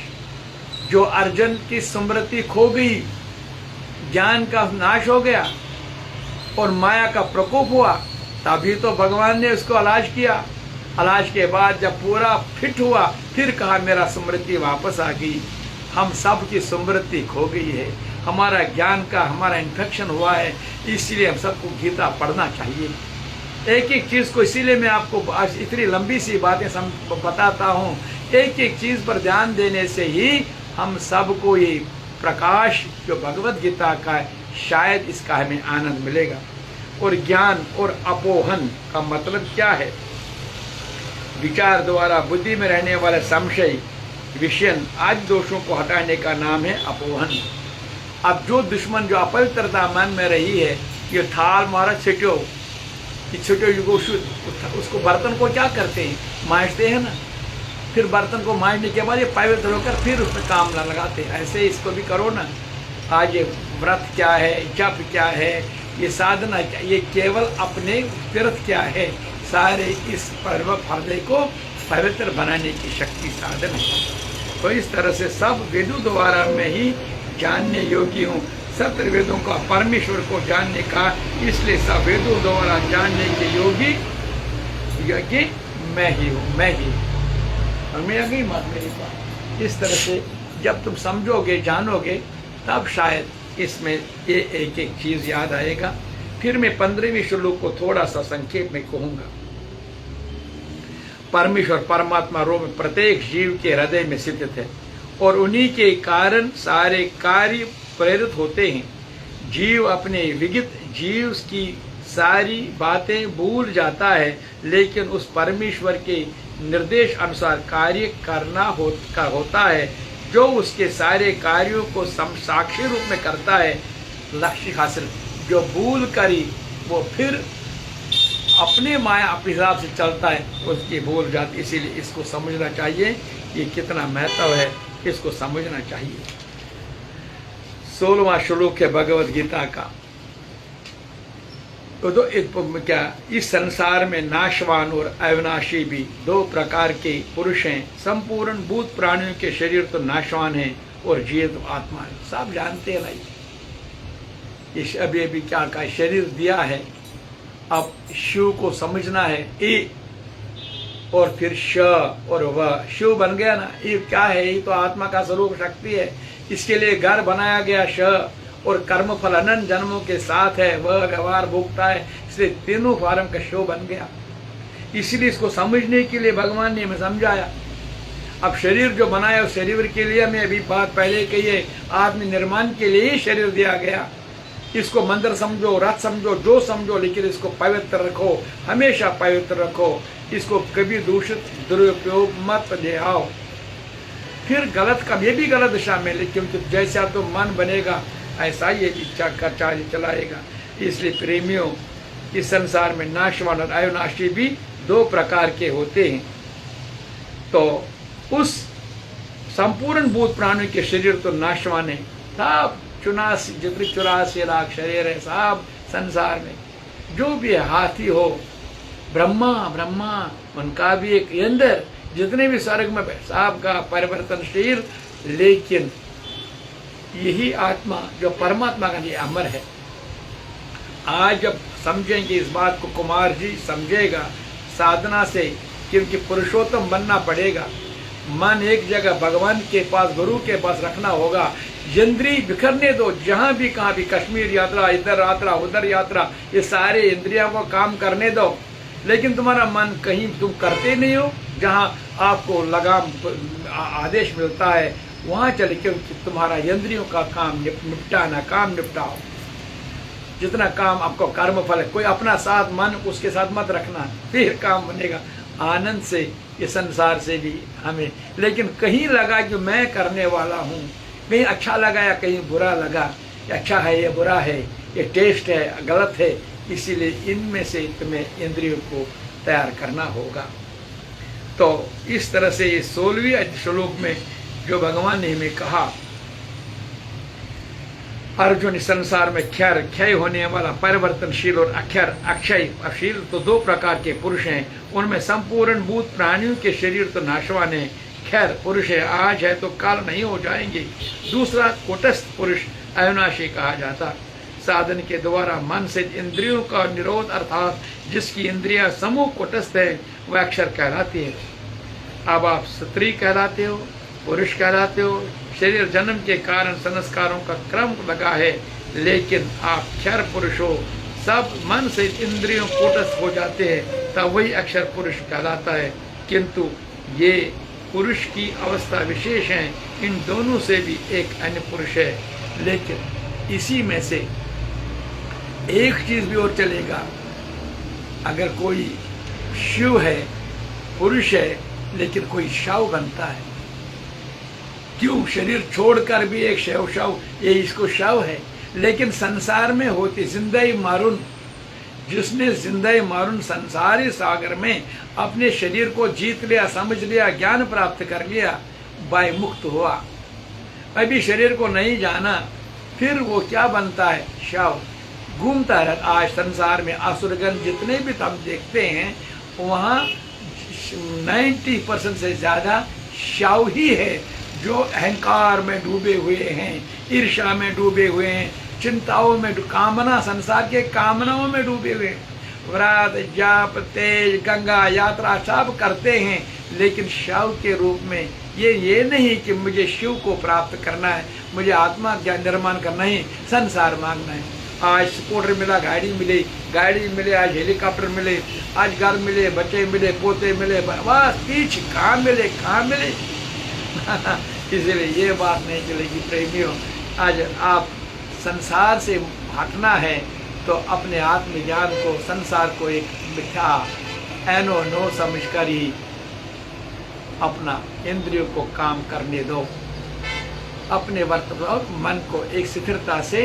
जो अर्जुन की स्मृति खो गई, ज्ञान का नाश हो गया और माया का प्रकोप हुआ, तभी तो भगवान ने उसको इलाज किया। इलाज के बाद जब पूरा फिट हुआ, फिर कहा मेरा स्मृति वापस आ गई। हम सब की स्मृति खो गई है, हमारा ज्ञान का हमारा इन्फेक्शन हुआ है। इसलिए हम सबको गीता पढ़ना चाहिए, एक एक चीज़ को। इसीलिए मैं आपको आज इतनी लंबी सी बातें बताता हूँ। एक एक चीज़ पर ध्यान देने से ही हम सबको ये प्रकाश जो भगवत गीता का है, शायद इसका हमें आनंद मिलेगा। और ज्ञान और अपोहन का मतलब क्या है, विचार द्वारा बुद्धि में रहने वाले संशय, विषयन आदि दोषों को हटाने का नाम है अपोहन। अब जो दुश्मन, जो अपवित्रता मन में रही है, ये थाल मारा छिटो, छिटो, उसको बर्तन को क्या करते हैं, मांजते हैं ना। फिर बर्तन को मांजने के बाद ये पवित्र होकर फिर उसमें काम न लगाते। ऐसे इसको भी करो ना। आज ये व्रत क्या है, जप क्या है, ये साधना क्या, ये केवल अपने तीर्थ क्या है, सारे इस पर्व हृदय को पवित्र बनाने की शक्ति साधन है। तो इस तरह से सब वेदों द्वारा मैं ही जानने योग्य हूँ। सत्र वेदों का परमेश्वर को जानने का, इसलिए सब वेदों द्वारा जानने के योग्य मैं ही हूँ, मैं ही। और मैं अगली बात मेरी बात, इस तरह से जब तुम समझोगे, जानोगे, तब शायद इसमें ये एक एक चीज़ याद आएगा। फिर मैं 15वें श्लोक को थोड़ा सा संक्षेप में कहूँगा। परमेश्वर परमात्मा रूप में प्रत्येक जीव के हृदय में स्थित है, और उन्हीं के कारण सारे कार्य प्रेरित होते हैं। जीव अपने विगत जीव की सारी बातें भूल जाता है, लेकिन उस परमेश्वर के निर्देश अनुसार कार्य करना होता है, जो उसके सारे कार्यों को साक्षी रूप में करता है। लक्ष्य हासिल जो भूल करी, वो फिर अपने माया अपने हिसाब से चलता है, उसकी भूल जाती। इसीलिए इसको समझना चाहिए, ये कितना महत्व है, इसको समझना चाहिए। 16वां श्लोक है भगवद गीता का। तो क्या, इस संसार में नाशवान और अविनाशी भी 2 प्रकार के पुरुष हैं। संपूर्ण भूत प्राणियों के शरीर तो नाशवान है, और जीव आत्मा है। सब जानते हैं भाई, इस अभी क्या का शरीर दिया है। अब शिव को समझना है, ए और फिर श और वह, शिव बन गया ना। ये क्या है, ये तो आत्मा का स्वरूप शक्ति है। इसके लिए घर बनाया गया श, और कर्म फल अनंत जन्मों के साथ है, वह व्यवहार भोगता है। इसलिए तीनों फॉर्म का शिव बन गया। इसीलिए इसको समझने के लिए भगवान ने हमें समझाया। अब शरीर जो बनाया उस शरीर के लिए, हमें अभी बात पहले कही है, आत्म निर्माण के लिए ही शरीर दिया गया। इसको मंदिर समझो, रथ समझो, जो समझो, लेकिन इसको पवित्र रखो, हमेशा पवित्र रखो। इसको कभी दूषित दुरुपयोग मत ले आओ। फिर गलत का, ये भी गलत दिशा में, लेकिन जैसा तो मन बनेगा ऐसा ये इच्छा का चार्ज चलाएगा। इसलिए प्रेमियों, इस संसार में नाशवान और अविनाशी भी दो प्रकार के होते हैं। तो उस संपूर्ण भूत प्राणियों के शरीर तो नाशवान है, सब 84 लाख शरीर है सब संसार में। जो भी हाथी हो, ब्रह्मा उनका भी एक अंदर, जितने भी स्वर्ग में सब का परिवर्तनशील, लेकिन यही आत्मा जो परमात्मा का लिए अमर है। आज जब समझेंगे इस बात को, कुमार जी समझेगा साधना से, क्योंकि पुरुषोत्तम बनना पड़ेगा। मन एक जगह भगवान के पास, गुरु के पास रखना होगा। इंद्रिय बिखरने दो, जहां भी कहाँ भी, कश्मीर यात्रा, इधर यात्रा उधर यात्रा, ये सारे इंद्रियों को काम करने दो। लेकिन तुम्हारा मन कहीं तुम करते नहीं हो, जहां आपको लगाम आदेश मिलता है वहां चले, क्योंकि तुम्हारा इंद्रियों का काम निपटाना, काम निपटाओ। जितना काम आपको कर्म फल है, कोई अपना साथ मन उसके साथ मत रखना, फिर काम बनेगा आनंद से, ये संसार से भी हमें। लेकिन कहीं लगा कि मैं करने वाला हूँ, कहीं अच्छा लगा या कहीं बुरा लगा, ये अच्छा है ये बुरा है, ये टेस्ट है गलत है, इसीलिए इनमें से तुम्हें इंद्रियों को तैयार करना होगा। तो इस तरह से ये 16वें श्लोक में जो भगवान ने हमें कहा, अर्जुन संसार में क्षय होने वाला, परिवर्तनशील और अक्षय अशील तो दो प्रकार के पुरुष हैं। उनमें संपूर्ण भूत प्राणियों के शरीर तो नाशवान है, खैर पुरुष है, आज है तो कल नहीं हो जाएंगे। दूसरा कुटस्थ पुरुष अविनाशी कहा जाता। साधन के द्वारा मन से इंद्रियों का निरोध, अर्थात जिसकी इंद्रियां समूह कुटस्थ है, वह अक्षर कहलाती है। अब आप स्त्री कहलाते हो, पुरुष कहलाते हो। शरीर जन्म के कारण संस्कारों का क्रम लगा है, लेकिन आप क्षर पुरुष हो। सब मन से इंद्रियों कुटस्थ हो जाते हैं, तब वही अक्षर पुरुष कहलाता है। किंतु ये पुरुष की अवस्था विशेष है, इन दोनों से भी एक अन्य पुरुष है। लेकिन इसी में से एक चीज भी और चलेगा, अगर कोई शिव है, पुरुष है, लेकिन कोई शव बनता है, क्यों? शरीर छोड़कर भी एक शव, ये इसको शव है। लेकिन संसार में होती जिंदगी मारून, जिसने जिंदगी मारून संसारी सागर में अपने शरीर को जीत लिया, समझ लिया, ज्ञान प्राप्त कर लिया, बाय मुक्त हुआ, अभी शरीर को नहीं जाना, फिर वो क्या बनता है? शव। घूमता रहता। आज संसार में असुरगण जितने भी हम देखते हैं, वहाँ 90% से ज्यादा शव ही है, जो अहंकार में डूबे हुए हैं, ईर्ष्या में डूबे हुए हैं, चिंताओं में, कामना, संसार के कामनाओं में डूबे हुए हैं। व्रत, जाप, तेज, गंगा यात्रा सब करते हैं, लेकिन शव के रूप में। ये नहीं कि मुझे शिव को प्राप्त करना है, मुझे आत्मा ज्ञान निर्माण करना है, संसार मांगना है। आज स्कूटर मिला, गाड़ी मिले, आज हेलीकॉप्टर मिले, आज घर मिले, बच्चे मिले, पोते मिले, बस पीछे कहाँ मिले इसलिए ये बात नहीं चलेगी प्रेमियों। आज आप संसार से हटना है तो अपने आत्मज्ञान को, संसार को एक मिथ्या एनो नो समझकर ही अपना इंद्रियों को काम करने दो। अपने वर्तमान मन को एक स्थिरता से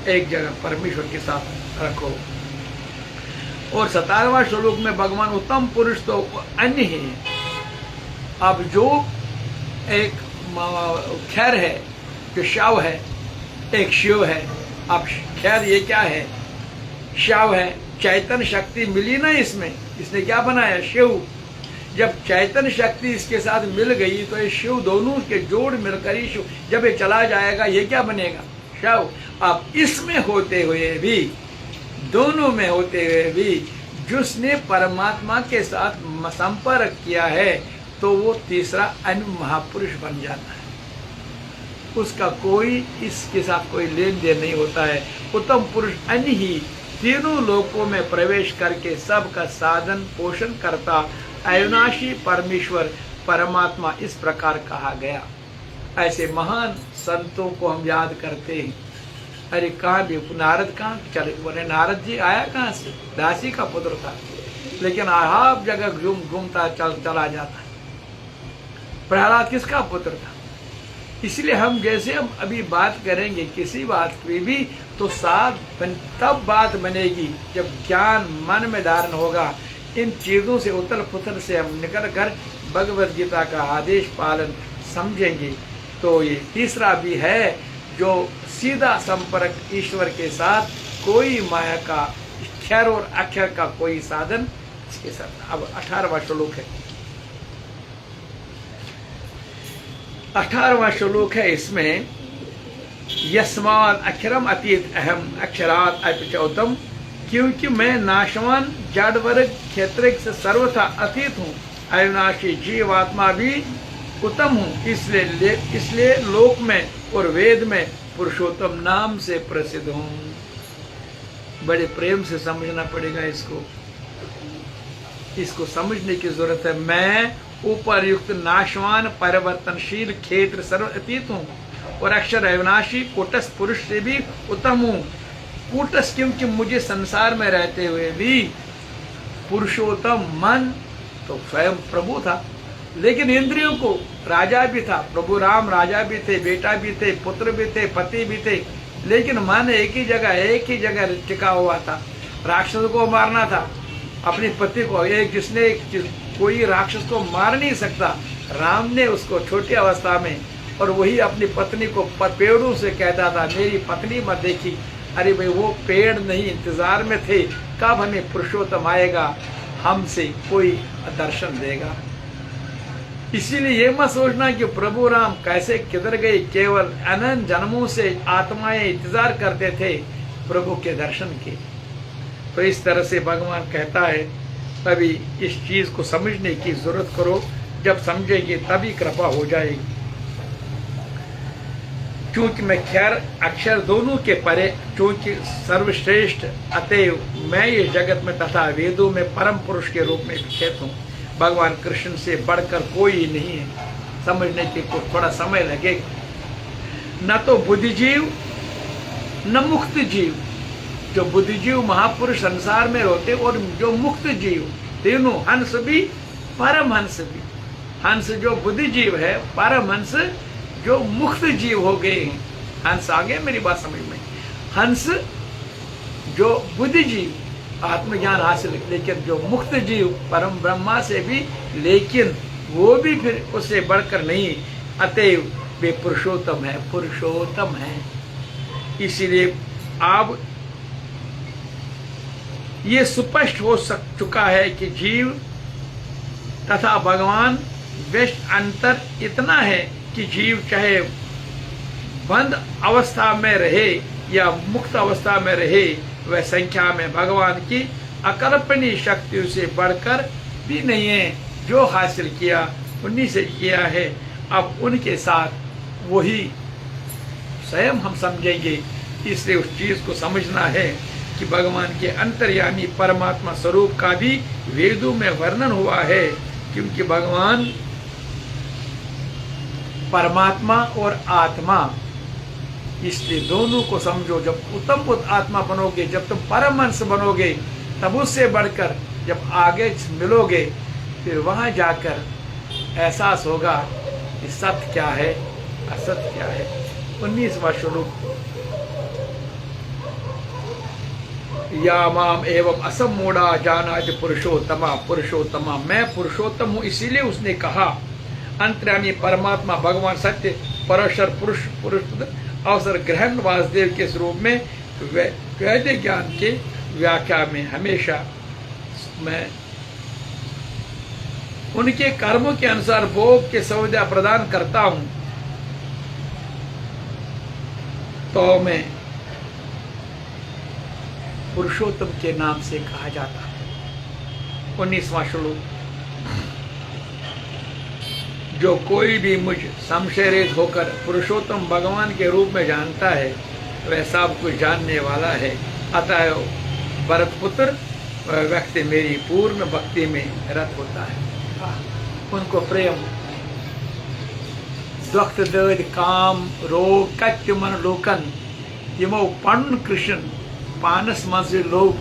एक जगह परमेश्वर के साथ रखो। और 17वां श्लोक में भगवान उत्तम पुरुष तो अन्य ही है। अब जो एक खैर है, जो शव है, एक शिव है। अब खैर ये क्या है? शव है। चैतन्य शक्ति मिली ना इसमें, इसने क्या बनाया? शिव। जब चैतन्य शक्ति इसके साथ मिल गई तो ये शिव, दोनों के जोड़ मिलकर ही शिव। जब ये चला जाएगा ये क्या बनेगा? शव। अब इसमें होते हुए भी, दोनों में होते हुए भी, जिसने परमात्मा के साथ संपर्क किया है तो वो तीसरा अन्य महापुरुष बन जाता है। उसका कोई इसके साथ कोई लेन देन नहीं होता है। उत्तम पुरुष अन्य ही तीनों लोकों में प्रवेश करके सबका साधन पोषण करता अविनाशी परमेश्वर परमात्मा इस प्रकार कहा गया। ऐसे महान संतों को हम याद करते हैं। अरे कहाँ भी नारद कहाँ चले? बोले नारद जी आया कहाँ से? दासी का पुत्र था, लेकिन हर जगह घूमता चला जाता है। प्रहलाद किसका पुत्र था? इसलिए हम जैसे हम अभी बात करेंगे किसी बात की भी, तो तब बात बनेगी जब ज्ञान मन में धारण होगा। इन चीजों से उथल पुथल से हम निकल कर भगवद गीता का आदेश पालन समझेंगे। तो ये तीसरा भी है, जो सीधा संपर्क ईश्वर के साथ, कोई माया का क्षर और अक्षर का कोई साधन इसके साथ। अब 18वां श्लोक है, 18वां श्लोक है। इसमें यस्मात् अक्षरम अतीत अहम अक्षरात् अपिचौतम, क्योंकि मैं नाशवान जड़ वर्ग क्षेत्र से सर्वथा अतीत हूँ, अविनाशी जीवात्मा भी उत्तम हूँ, इसलिए लोक में और वेद में पुरुषोत्तम नाम से प्रसिद्ध हूँ। बड़े प्रेम से समझना पड़ेगा इसको समझने की जरूरत है। मैं उपर्युक्त नाशवान परिवर्तनशील क्षेत्र सर्व अतीत हूँ और अक्षर अविनाशी कूटस्थ पुरुष से भी उत्तम हूँ। कूटस्थ क्योंकि मुझे संसार में रहते हुए भी पुरुषोत्तम मन तो स्वयं प्रभु था, लेकिन इंद्रियों को राजा भी था। प्रभु राम राजा भी थे, बेटा भी थे, पुत्र भी थे, पति भी थे, लेकिन मन एक ही जगह टिका हुआ था। राक्षस को मारना था, अपनी पति को। जिसने कोई राक्षस को मार नहीं सकता, राम ने उसको छोटी अवस्था में, और वही अपनी पत्नी को पेड़ों से कहता था मेरी पत्नी मत देखी। अरे भाई, वो पेड़ नहीं इंतजार में थे कब हमें पुरुषोत्तम आएगा, हमसे कोई दर्शन देगा। इसीलिए ये मत सोचना कि प्रभु राम कैसे किधर गए, केवल अनंत जन्मों से आत्माएं इंतजार करते थे प्रभु के दर्शन के। तो इस तरह से भगवान कहता है, तभी इस चीज को समझने की जरूरत करो, जब समझेंगे तभी कृपा हो जाएगी। क्योंकि मैं खैर अक्षर दोनों के परे, क्योंकि सर्वश्रेष्ठ अतएव मैं ये जगत में तथा वेदों में परम पुरुष के रूप में विख्यात हूँ। भगवान कृष्ण से बढ़कर कोई नहीं है। समझने के को थोड़ा समय लगेगा। न तो बुद्धिजीव न मुक्त जीव। जो बुद्धिजीव महापुरुष संसार में होते और जो मुक्त जीव, तीनों हंस भी परम हंस भी। हंस जो बुद्धिजीव है, परम हंस जो मुक्त जीव हो गए हैं। हंस आ गए मेरी बात समझ में। हंस जो बुद्धिजीव आत्मज्ञान हासिल, लेकिन जो मुक्त जीव परम ब्रह्मा से भी, लेकिन वो भी फिर उससे बढ़कर नहीं, अतएव वे पुरुषोत्तम है, पुरुषोत्तम है। इसीलिए अब ये स्पष्ट हो चुका है कि जीव तथा भगवान व्यस्त अंतर इतना है कि जीव चाहे बंद अवस्था में रहे या मुक्त अवस्था में रहे, वह संख्या में भगवान की अकल्पनीय शक्तियों से बढ़कर भी नहीं है। जो हासिल किया उन्हीं से किया है। अब उनके साथ वही स्वयं हम समझेंगे। इसलिए उस चीज को समझना है कि भगवान के अंतर्यामी परमात्मा स्वरूप का भी वेदों में वर्णन हुआ है, क्योंकि भगवान परमात्मा और आत्मा, इसलिए दोनों को समझो। जब उत्तम आत्मा बनोगे, जब तुम परम हंस बनोगे, तब उससे बढ़कर जब आगे मिलोगे, फिर वहां जाकर एहसास होगा कि सत्य क्या है, असत्य क्या है। 19वां श्लोक, या माम एवं असमूढ़ा जानाति पुरुषोत्तमा। पुरुषोत्तमा, मैं पुरुषोत्तम हूँ। इसीलिए उसने कहा अंतर्यामी परमात्मा भगवान सत्य परमेश्वर पुरुष अवसर ग्रहण वासुदेव के स्वरूप में वैदिक ज्ञान के व्याख्या में हमेशा मैं उनके कर्मों के अनुसार भोग के सुविधा प्रदान करता हूं। तो मैं पुरुषोत्तम के नाम से कहा जाता है। 19वां श्लोक, जो कोई भी मुझ संशय रहित होकर पुरुषोत्तम भगवान के रूप में जानता है, वह सब कुछ जानने वाला है। अतः भरत पुत्र वह व्यक्ति मेरी पूर्ण भक्ति में रत होता है। उनको प्रेम द्वक्त दर्द काम रोग कच्च मन लोकन यमो पन कृष्ण पानस मजे लोग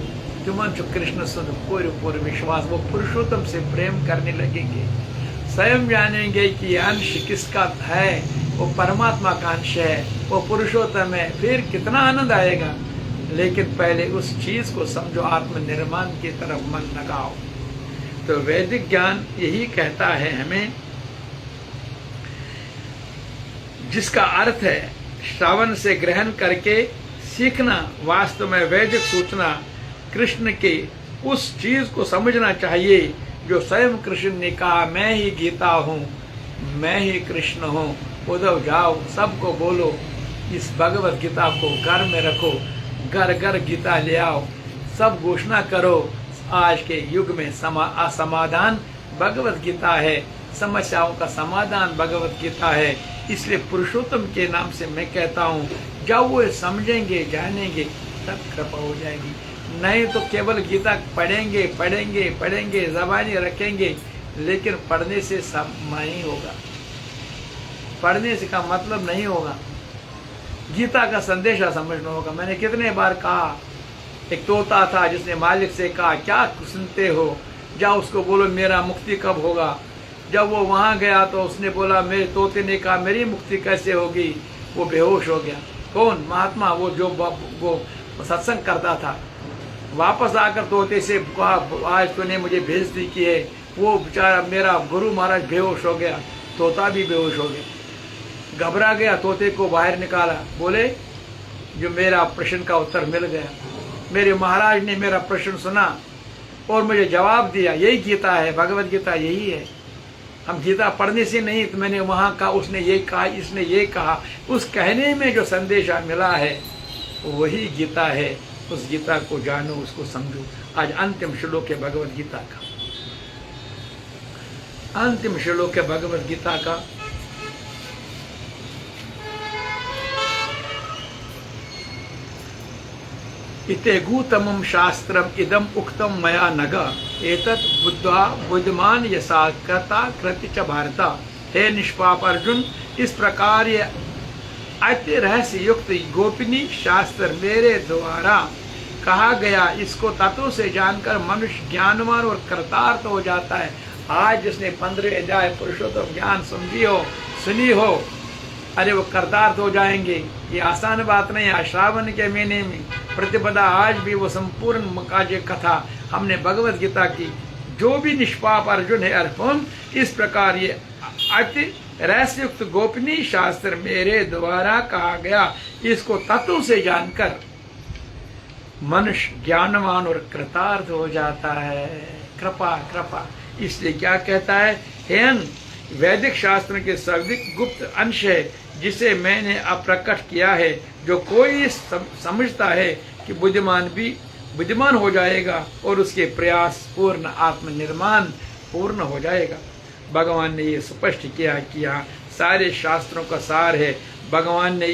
तुमन जो कृष्ण सुन पूरे विश्वास, वो पुरुषोत्तम से प्रेम करने लगेंगे। स्वयं जानेंगे कि अंश किसका है, वो परमात्मा का अंश है, वो पुरुषोत्तम है। फिर कितना आनंद आएगा। लेकिन पहले उस चीज को समझो, आत्मनिर्माण की तरफ मन लगाओ। तो वैदिक ज्ञान यही कहता है हमें, जिसका अर्थ है श्रवण से ग्रहण करके सीखना। वास्तव में वैदिक सूचना कृष्ण के उस चीज को समझना चाहिए जो स्वयं कृष्ण ने कहा, मैं ही गीता हूँ, मैं ही कृष्ण हूँ। उद्धव जाओ, सबको बोलो, इस भगवत गीता को घर में रखो, घर घर गीता ले आओ, सब घोषणा करो। आज के युग में समाधान भगवत गीता है, समस्याओं का समाधान भगवत गीता है। इसलिए पुरुषोत्तम के नाम से मैं कहता हूँ, जब वो समझेंगे जानेंगे तब कृपा हो जाएगी। नहीं तो केवल गीता पढ़ेंगे पढ़ेंगे पढ़ेंगे, ज़बानी रखेंगे, लेकिन पढ़ने से सब नहीं होगा, पढ़ने से का मतलब नहीं होगा। गीता का संदेशा समझना होगा। मैंने कितने बार कहा, एक तोता था जिसने मालिक से कहा, क्या सुनते हो, जाओ उसको बोलो मेरा मुक्ति कब होगा। जब वो वहाँ गया तो उसने बोला, मेरे तोते ने कहा मेरी मुक्ति कैसे होगी। वो बेहोश हो गया। कौन? महात्मा, वो जो वो सत्संग करता था। वापस आकर तोते से कहा, आज तूने मुझे बेइज्जती की है। वो बेचारा मेरा गुरु महाराज बेहोश हो गया। तोता भी बेहोश हो गया, घबरा गया। तोते को बाहर निकाला, बोले जो मेरा प्रश्न का उत्तर मिल गया, मेरे महाराज ने मेरा प्रश्न सुना और मुझे जवाब दिया। यही गीता है, भगवत गीता यही है। हम गीता पढ़ने से नहीं, तो मैंने वहाँ कहा, उसने ये कहा, इसने ये कहा, उस कहने में जो संदेशा मिला है वही गीता है। उस गीता को जानो, उसको समझो। आज अंतिम श्लोक है भगवत गीता का, अंतिम श्लोक है भगवत गीता का। इते गुतमं शास्त्रम इदम उक्तम मया नग, एतत् बुद्ध्वा बुद्धिमान यसा कृता कृति च भारत। हे निष्पाप अर्जुन, इस प्रकार ये अति रहस्य युक्त गोपनीय शास्त्र मेरे द्वारा कहा गया, इसको तत्व से जानकर मनुष्य ज्ञानवान और कृतार्थ हो जाता है। आज जिसने 15 अध्याय पुरुषोत्तम ज्ञान सुनी हो, अरे वो कृतार्थ हो जाएंगे। ये आसान बात नहीं है। श्रावण के महीने में प्रतिपदा, आज भी वो संपूर्ण काजे कथा हमने भगवत गीता की। जो भी निष्पाप अर्जुन है अर्पण, इस प्रकार ये अति रहस्युक्त गोपनीय शास्त्र मेरे द्वारा कहा गया, इसको तत्व से जानकर मनुष्य ज्ञानवान और कृतार्थ हो जाता है। कृपा कृपा, इसलिए क्या कहता है, हेन वैदिक शास्त्र के सर्वाधिक गुप्त अंश है, जिसे मैंने अप्रकट किया है। जो कोई समझता है कि बुद्धिमान भी बुद्धिमान हो जाएगा और उसके प्रयास पूर्ण आत्मनिर्माण पूर्ण हो जाएगा। भगवान ने ये स्पष्ट किया कि यहाँ सारे शास्त्रों का सार है। भगवान ने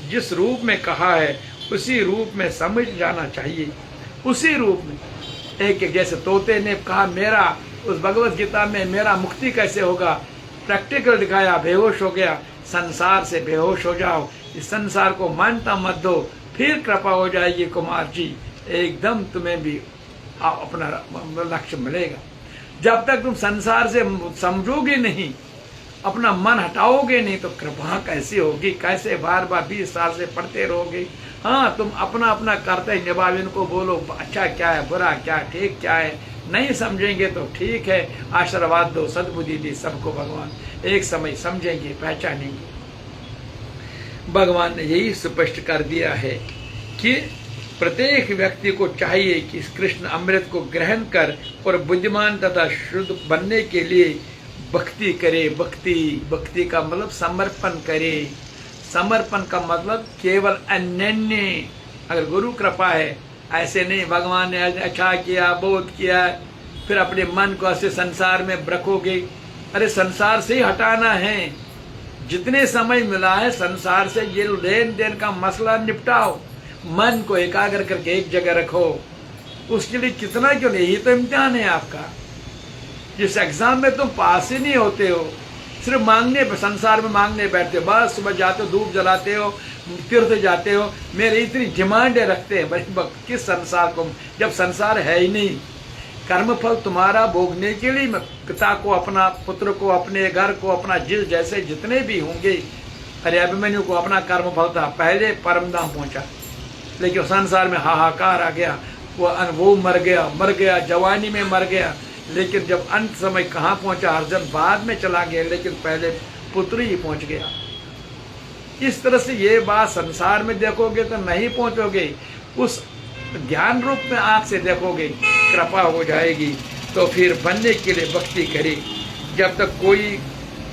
जिस रूप में कहा है उसी रूप में समझ जाना चाहिए, उसी रूप में। एक जैसे तोते ने कहा, मेरा उस भगवत गीता में मेरा मुक्ति कैसे होगा, प्रैक्टिकल दिखाया, बेहोश हो गया। संसार से बेहोश हो जाओ, इस संसार को मानता मत दो, फिर कृपा हो जाएगी कुमार जी, एकदम तुम्हें भी अपना लक्ष्य मिलेगा। जब तक तुम संसार से समझोगे नहीं, अपना मन हटाओगे नहीं, तो कृपा कैसी होगी। कैसे बार बार 20 साल से पढ़ते रहोगे। हाँ, तुम अपना अपना करते निभाओ, इनको बोलो अच्छा क्या है, बुरा क्या, ठीक क्या है। नहीं समझेंगे तो ठीक है, आशीर्वाद दो, सद्बुद्धि दी सबको भगवान, एक समय समझेंगे, पहचानेंगे। भगवान ने यही स्पष्ट कर दिया है कि प्रत्येक व्यक्ति को चाहिए कि कृष्ण अमृत को ग्रहण कर और बुद्धिमान तथा शुद्ध बनने के लिए भक्ति करे। भक्ति का मतलब समर्पण करे। समर्पण का मतलब केवल अनन्य। अगर गुरु कृपा है, ऐसे नहीं भगवान ने अच्छा किया, बहुत किया, फिर अपने मन को ऐसे संसार में रखोगे। अरे संसार से ही हटाना है। जितने समय मिला है संसार से ये लेन देन का मसला निपटाओ। मन को एकाग्र करके एक जगह रखो। उसके लिए कितना क्यों नहीं, ये तो इम्तिहान है आपका। जिस एग्जाम में तुम पास ही नहीं होते हो, सिर्फ मांगने, संसार में मांगने बैठते हो। बस सुबह जाते हो, धूप जलाते हो, तीर्थ जाते हो, मेरी इतनी डिमांडें रखते हैं भाई, किस संसार को, जब संसार है ही नहीं। कर्मफल तुम्हारा भोगने के लिए पिता को, अपना पुत्र को, अपने घर को, अपना जैसे जितने भी होंगे। अरे अभिमन्यु को अपना कर्मफल था, पहले परमधाम पहुंचा, लेकिन संसार में हाहाकार आ गया, वो मर गया, जवानी में मर गया, लेकिन जब अंत समय कहाँ पहुंचा, अर्जुन बाद में चला गया, लेकिन पहले पुत्र ही पहुंच गया। इस तरह से ये बात संसार में देखोगे तो नहीं पहुंचोगे, उस ज्ञान रूप में आंख से देखोगे, कृपा हो जाएगी। तो फिर बनने के लिए भक्ति करें। जब तक कोई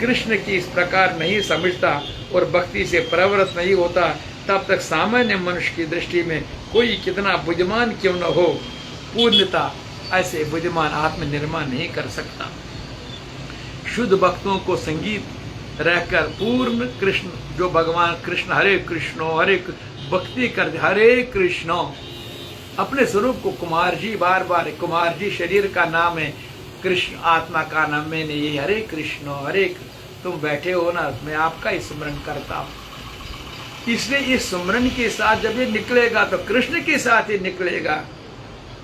कृष्ण की इस प्रकार नहीं समझता और भक्ति से प्रवृत्त नहीं होता, तब तक सामान्य मनुष्य की दृष्टि में कोई कितना बुद्धिमान क्यों न हो, पूर्णता ऐसे बुद्धिमान आत्मनिर्माण नहीं कर सकता। शुद्ध भक्तों को संगीत रहकर पूर्ण कृष्ण, जो भगवान कृष्ण हरे कृष्णो हरे भक्ति कर हरे कृष्णो, अपने स्वरूप को कुमार जी, बार बार कुमार जी शरीर का नाम है, कृष्ण आत्मा का नाम, मैंने ये हरे कृष्णो हरे, तुम बैठे हो ना, मैं आपका ही स्मरण करता हूँ। इसलिए इस स्मरण के साथ जब ये निकलेगा तो कृष्ण के साथ ही निकलेगा,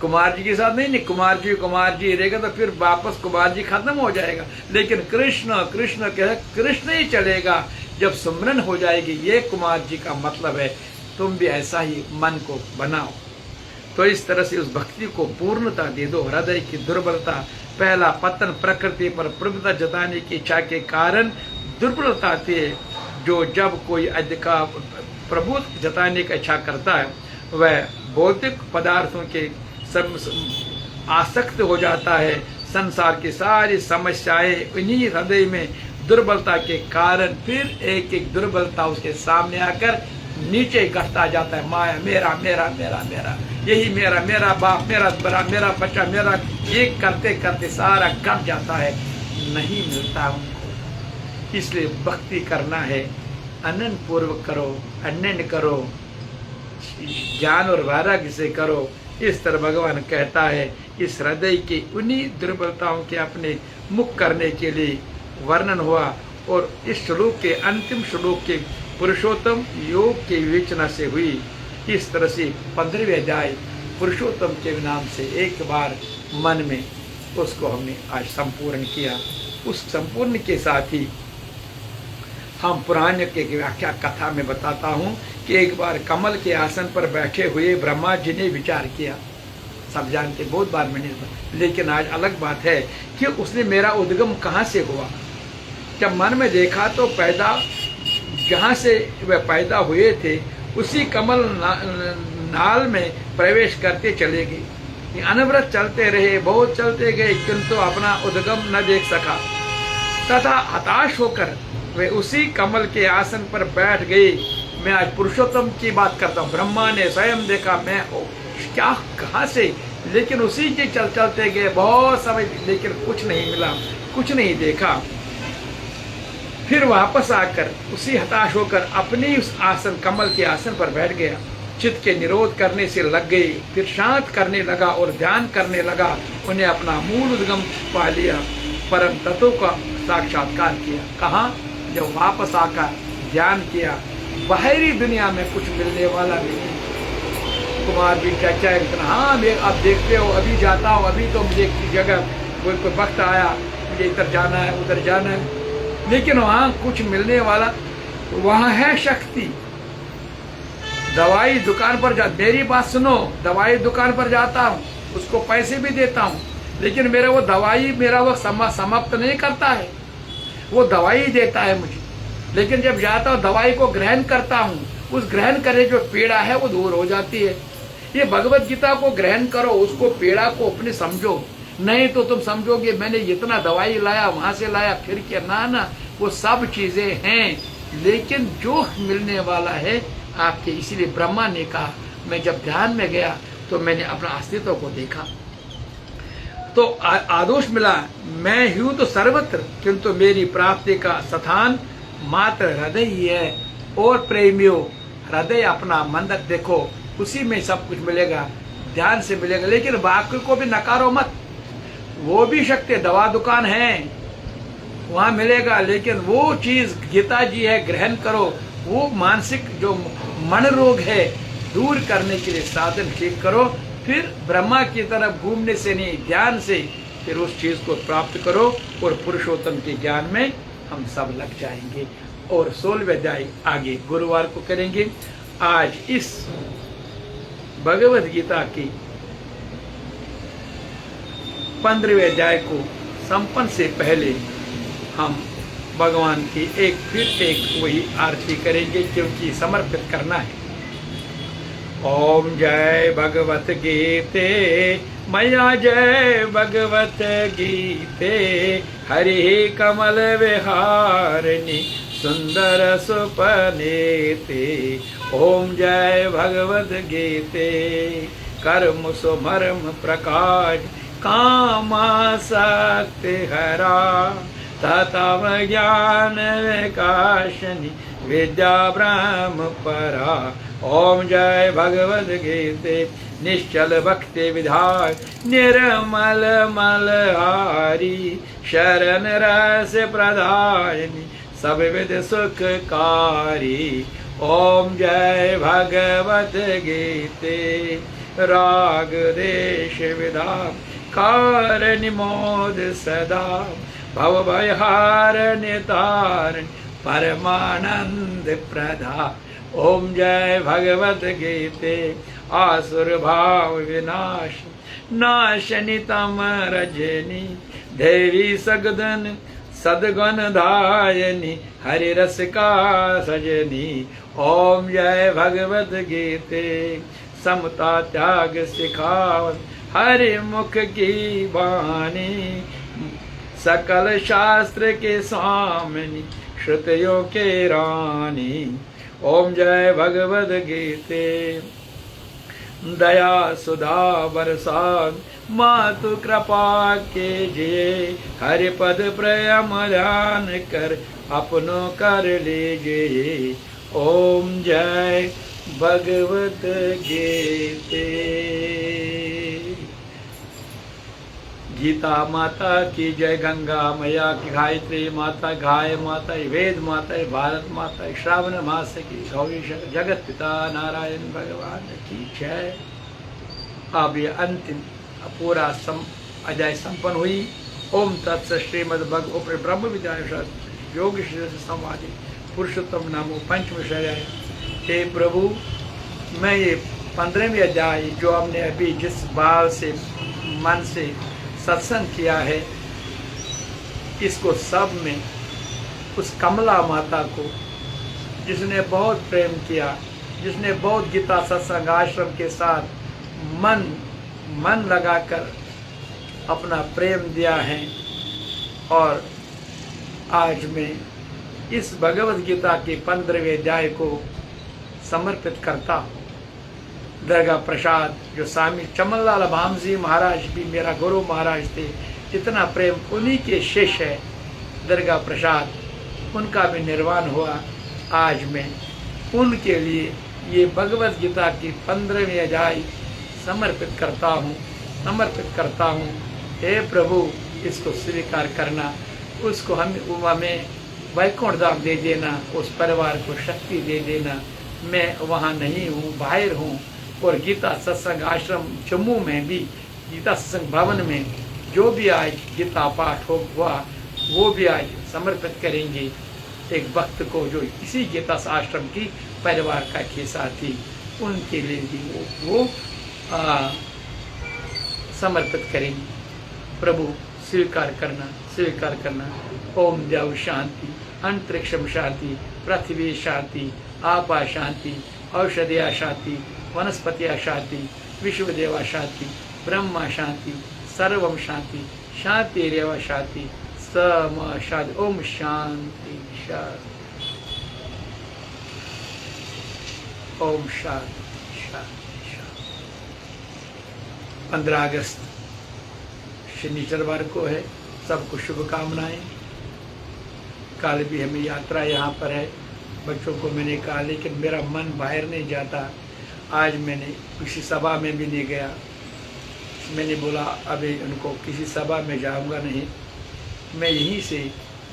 कुमार जी के साथ नहीं। कुमार जी रहेगा तो फिर वापस कुमार जी खत्म हो जाएगा, लेकिन कृष्ण कृष्ण कह कृष्ण ही चलेगा। जब स्मरण हो जाएगी, ये कुमार जी का मतलब है। तुम भी ऐसा ही मन को बनाओ। तो इस तरह से उस भक्ति को पूर्णता दे दो। हृदय की दुर्बलता, पहला पतन प्रकृति पर प्रभुता जताने की इच्छा के कारण दुर्बलता थी, जो जब कोई अधिकार प्रभु जताने की इच्छा करता है, वह भौतिक पदार्थों के सब आसक्त हो जाता है। संसार की सारी समस्याएं इन्हीं हृदय में दुर्बलता के कारण फिर एक एक दुर्बलता उसके सामने आकर नीचे घटता जाता है। माया, मेरा मेरा मेरा मेरा, यही मेरा, मेरा बाप, मेरा बड़ा, मेरा बच्चा, मेरा, ये करते करते सारा घट जाता है, नहीं मिलता उनको। इसलिए भक्ति करना है, अनन्य पूर्वक करो, अनन्य करो, ज्ञान और वैराग्य से करो। इस तरह भगवान कहता है, इस हृदय की उन्हीं दुर्बलताओं के अपने मुक्त करने के लिए वर्णन हुआ। और इस श्लोक के अंतिम श्लोक के पुरुषोत्तम योग की विवेचना से हुई। इस तरह से 15वें अध्याय पुरुषोत्तम के नाम से एक बार मन में उसको हमने आज संपूर्ण किया। उस संपूर्ण के साथ ही हम पुराण के व्याख्या कथा में बताता हूँ कि एक बार कमल के आसन पर बैठे हुए ब्रह्मा जी ने विचार किया। सब जानते, बहुत बार मैंने, लेकिन आज अलग बात है कि उसने मेरा उद्गम कहाँ से हुआ। जब मन में देखा तो पैदा जहाँ से वह पैदा हुए थे उसी कमल नाल में प्रवेश करते चले गए। अनवरत चलते रहे, बहुत चलते गए, किंतु अपना उद्गम न देख सका तथा हताश होकर वे उसी कमल के आसन पर बैठ गए। मैं आज पुरुषोत्तम की बात करता हूँ। ब्रह्मा ने स्वयं देखा, मैं क्या कहाँ से, लेकिन उसी के चलते गए बहुत समय, लेकिन कुछ नहीं मिला, कुछ नहीं देखा। फिर वापस आकर उसी हताश होकर अपने उस आसन, कमल के आसन पर बैठ गया। चित्त के निरोध करने से लग गई, फिर शांत करने लगा और ध्यान करने लगा। उन्हें अपना मूल उद्गम पा लिया, परम तत्व का साक्षात्कार किया। कहाँ? जब वापस आकर ध्यान किया। बाहरी दुनिया में कुछ मिलने वाला नहीं। कुमार जी चाचा इतना, हाँ मैं अब देखते हो, अभी जाता हूँ, अभी तो मुझे एक जगह कोई वक्त आया, मुझे इधर जाना है, उधर जाना है, लेकिन वहाँ कुछ मिलने वाला, वहाँ है शक्ति। दवाई दुकान पर मेरी बात सुनो, दवाई दुकान पर जाता हूँ, उसको पैसे भी देता हूँ, लेकिन मेरा वो दवाई मेरा वो समाप्त नहीं करता है, वो दवाई देता है मुझे। लेकिन जब जाता हूँ दवाई को ग्रहण करता हूँ, उस ग्रहण करने जो पीड़ा है वो दूर हो जाती है। ये भगवत गीता को ग्रहण करो, उसको पीड़ा को अपने समझो, नहीं तो तुम समझोगे मैंने इतना दवाई लाया, वहां से लाया, फिर क्या। ना, वो सब चीजें हैं, लेकिन जो मिलने वाला है आपके। इसीलिए ब्रह्मा ने कहा, मैं जब ध्यान में गया तो मैंने अपना अस्तित्व को देखा, तो आदोष मिला, मैं हूं तो सर्वत्र, किंतु मेरी प्राप्ति का स्थान मात्र हृदय ही है। और प्रेमियों, हृदय अपना मंदिर देखो, उसी में सब कुछ मिलेगा, ध्यान से मिलेगा। लेकिन वाक्य को भी नकारो मत, वो भी शक्ति, दवा दुकान है वहां मिलेगा, लेकिन वो चीज गीता जी है, ग्रहण करो। वो मानसिक जो मन रोग है दूर करने के लिए साधन ठीक करो, फिर ब्रह्मा की तरफ घूमने से नहीं, ध्यान से फिर उस चीज को प्राप्त करो, और पुरुषोत्तम के ज्ञान में हम सब लग जाएंगे। और 16वें अध्याय आगे गुरुवार को करेंगे। आज इस भगवद गीता की 15वें अध्याय को संपन्न से पहले हम भगवान की फिर एक वही आरती करेंगे, क्योंकि समर्पित करना है। ओम जय भगवत गीते मैया जय भगवत गीते, हरि कमल विहारिणी सुंदर सुपनेते। ओम जय भगवत गीते कर्म सुमर्म प्रकाश कामासक्ति हरा, ततव ज्ञान विकासनी विद्या ब्रह्म परा। ओम जय भगवद गीते निश्चल भक्ति विधाय निर्मल मलहारी, शरण रस प्रदायनी सब विध सुखकारी। ओम जय भगवद गीते राग देश विधान कारण मोद सदा, भव भयहारण्य तारण परमानंद प्रदा। ओम जय भगवत गीते आसुर भाव विनाश नाशनि तम रजनी, देवी सगदन सदगुण धायनी हरि रस का सजनी। ओम जय भगवत गीते समता त्याग सिखावन हरि मुख की वाणी, सकल शास्त्र के स्वामिनी श्रुतियों के रानी। ओम जय भगवद गीते दया सुधा बरसात मातु कृपा के जिये, हरि पद प्रेम ध्यान कर अपनों कर लीजिए। ओम जय भगवत गीते। गीता माता की जय, गंगा मैया की गायत्री माता, गाय माता, वेद माता, भारत माता, श्रावण मास की गौरी जगत पिता नारायण भगवान की जय। अब ये अंतिम पूरा अध्याय संपन्न हुई। ओम तत्सत श्रीमद्भगवत ब्रह्म विद्या योग संवादी पुरुषोत्तम नामो पंचम अध्याय। हे प्रभु, मैं ये 15वें अध्याय जो हमने अभी जिस भाव से मन से सत्संग किया है, इसको सब में उस कमला माता को जिसने बहुत प्रेम किया, जिसने बहुत गीता सत्संग आश्रम के साथ मन लगाकर अपना प्रेम दिया है, और आज मैं इस भगवद गीता के 15वें अध्याय को समर्पित करता हूँ। दरगाह प्रसाद जो स्वामी चमनलाल भामजी महाराज भी मेरा गुरु महाराज थे, इतना प्रेम उन्हीं के शेष है। दरगाह प्रसाद उनका भी निर्वाण हुआ। आज मैं उनके लिए ये भगवद गीता की 15वें अध्याय समर्पित करता हूँ। हे प्रभु, इसको स्वीकार करना, उसको हमें वैकुंठ धाम दे देना, उस परिवार को शक्ति दे देना। मैं वहाँ नहीं हूँ, बाहर हूँ, और गीता सत्संग आश्रम जम्मू में भी गीता सत्संग भवन में जो भी आज गीता पाठ हुआ वो भी आज समर्पित करेंगे एक भक्त को जो इसी गीता आश्रम की परिवार का के साथी, उनके लिए भी वो समर्पित करेंगे। प्रभु स्वीकार करना। ओम देव शांति, अंतरिक्षम शांति, पृथ्वी शांति, आपा शांति, औषधिया शांति, वनस्पतिया शांति, विश्वदेवा शांति, ब्रह्मा शांति, सर्वम शांति, शांतिरेव शांति, सम शांति। ओम शांति शांति। ओम शांति शांति शांति। 15 अगस्त शनिचरवार को है। सबको शुभकामनाएं। कल भी हमें यात्रा यहाँ पर है। बच्चों को मैंने कहा, लेकिन मेरा मन बाहर नहीं जाता। आज मैंने किसी सभा में भी नहीं गया। मैंने बोला अभी उनको किसी सभा में जाऊंगा नहीं, मैं यहीं से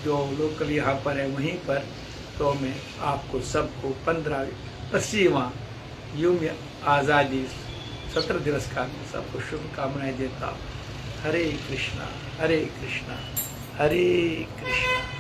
जो लोकल यहाँ पर है वहीं पर, तो मैं आपको सबको 80वां यूम आज़ादी 17 दिवस का सबको शुभकामनाएं देता हूँ। हरे कृष्णा हरे कृष्णा हरे कृष्णा।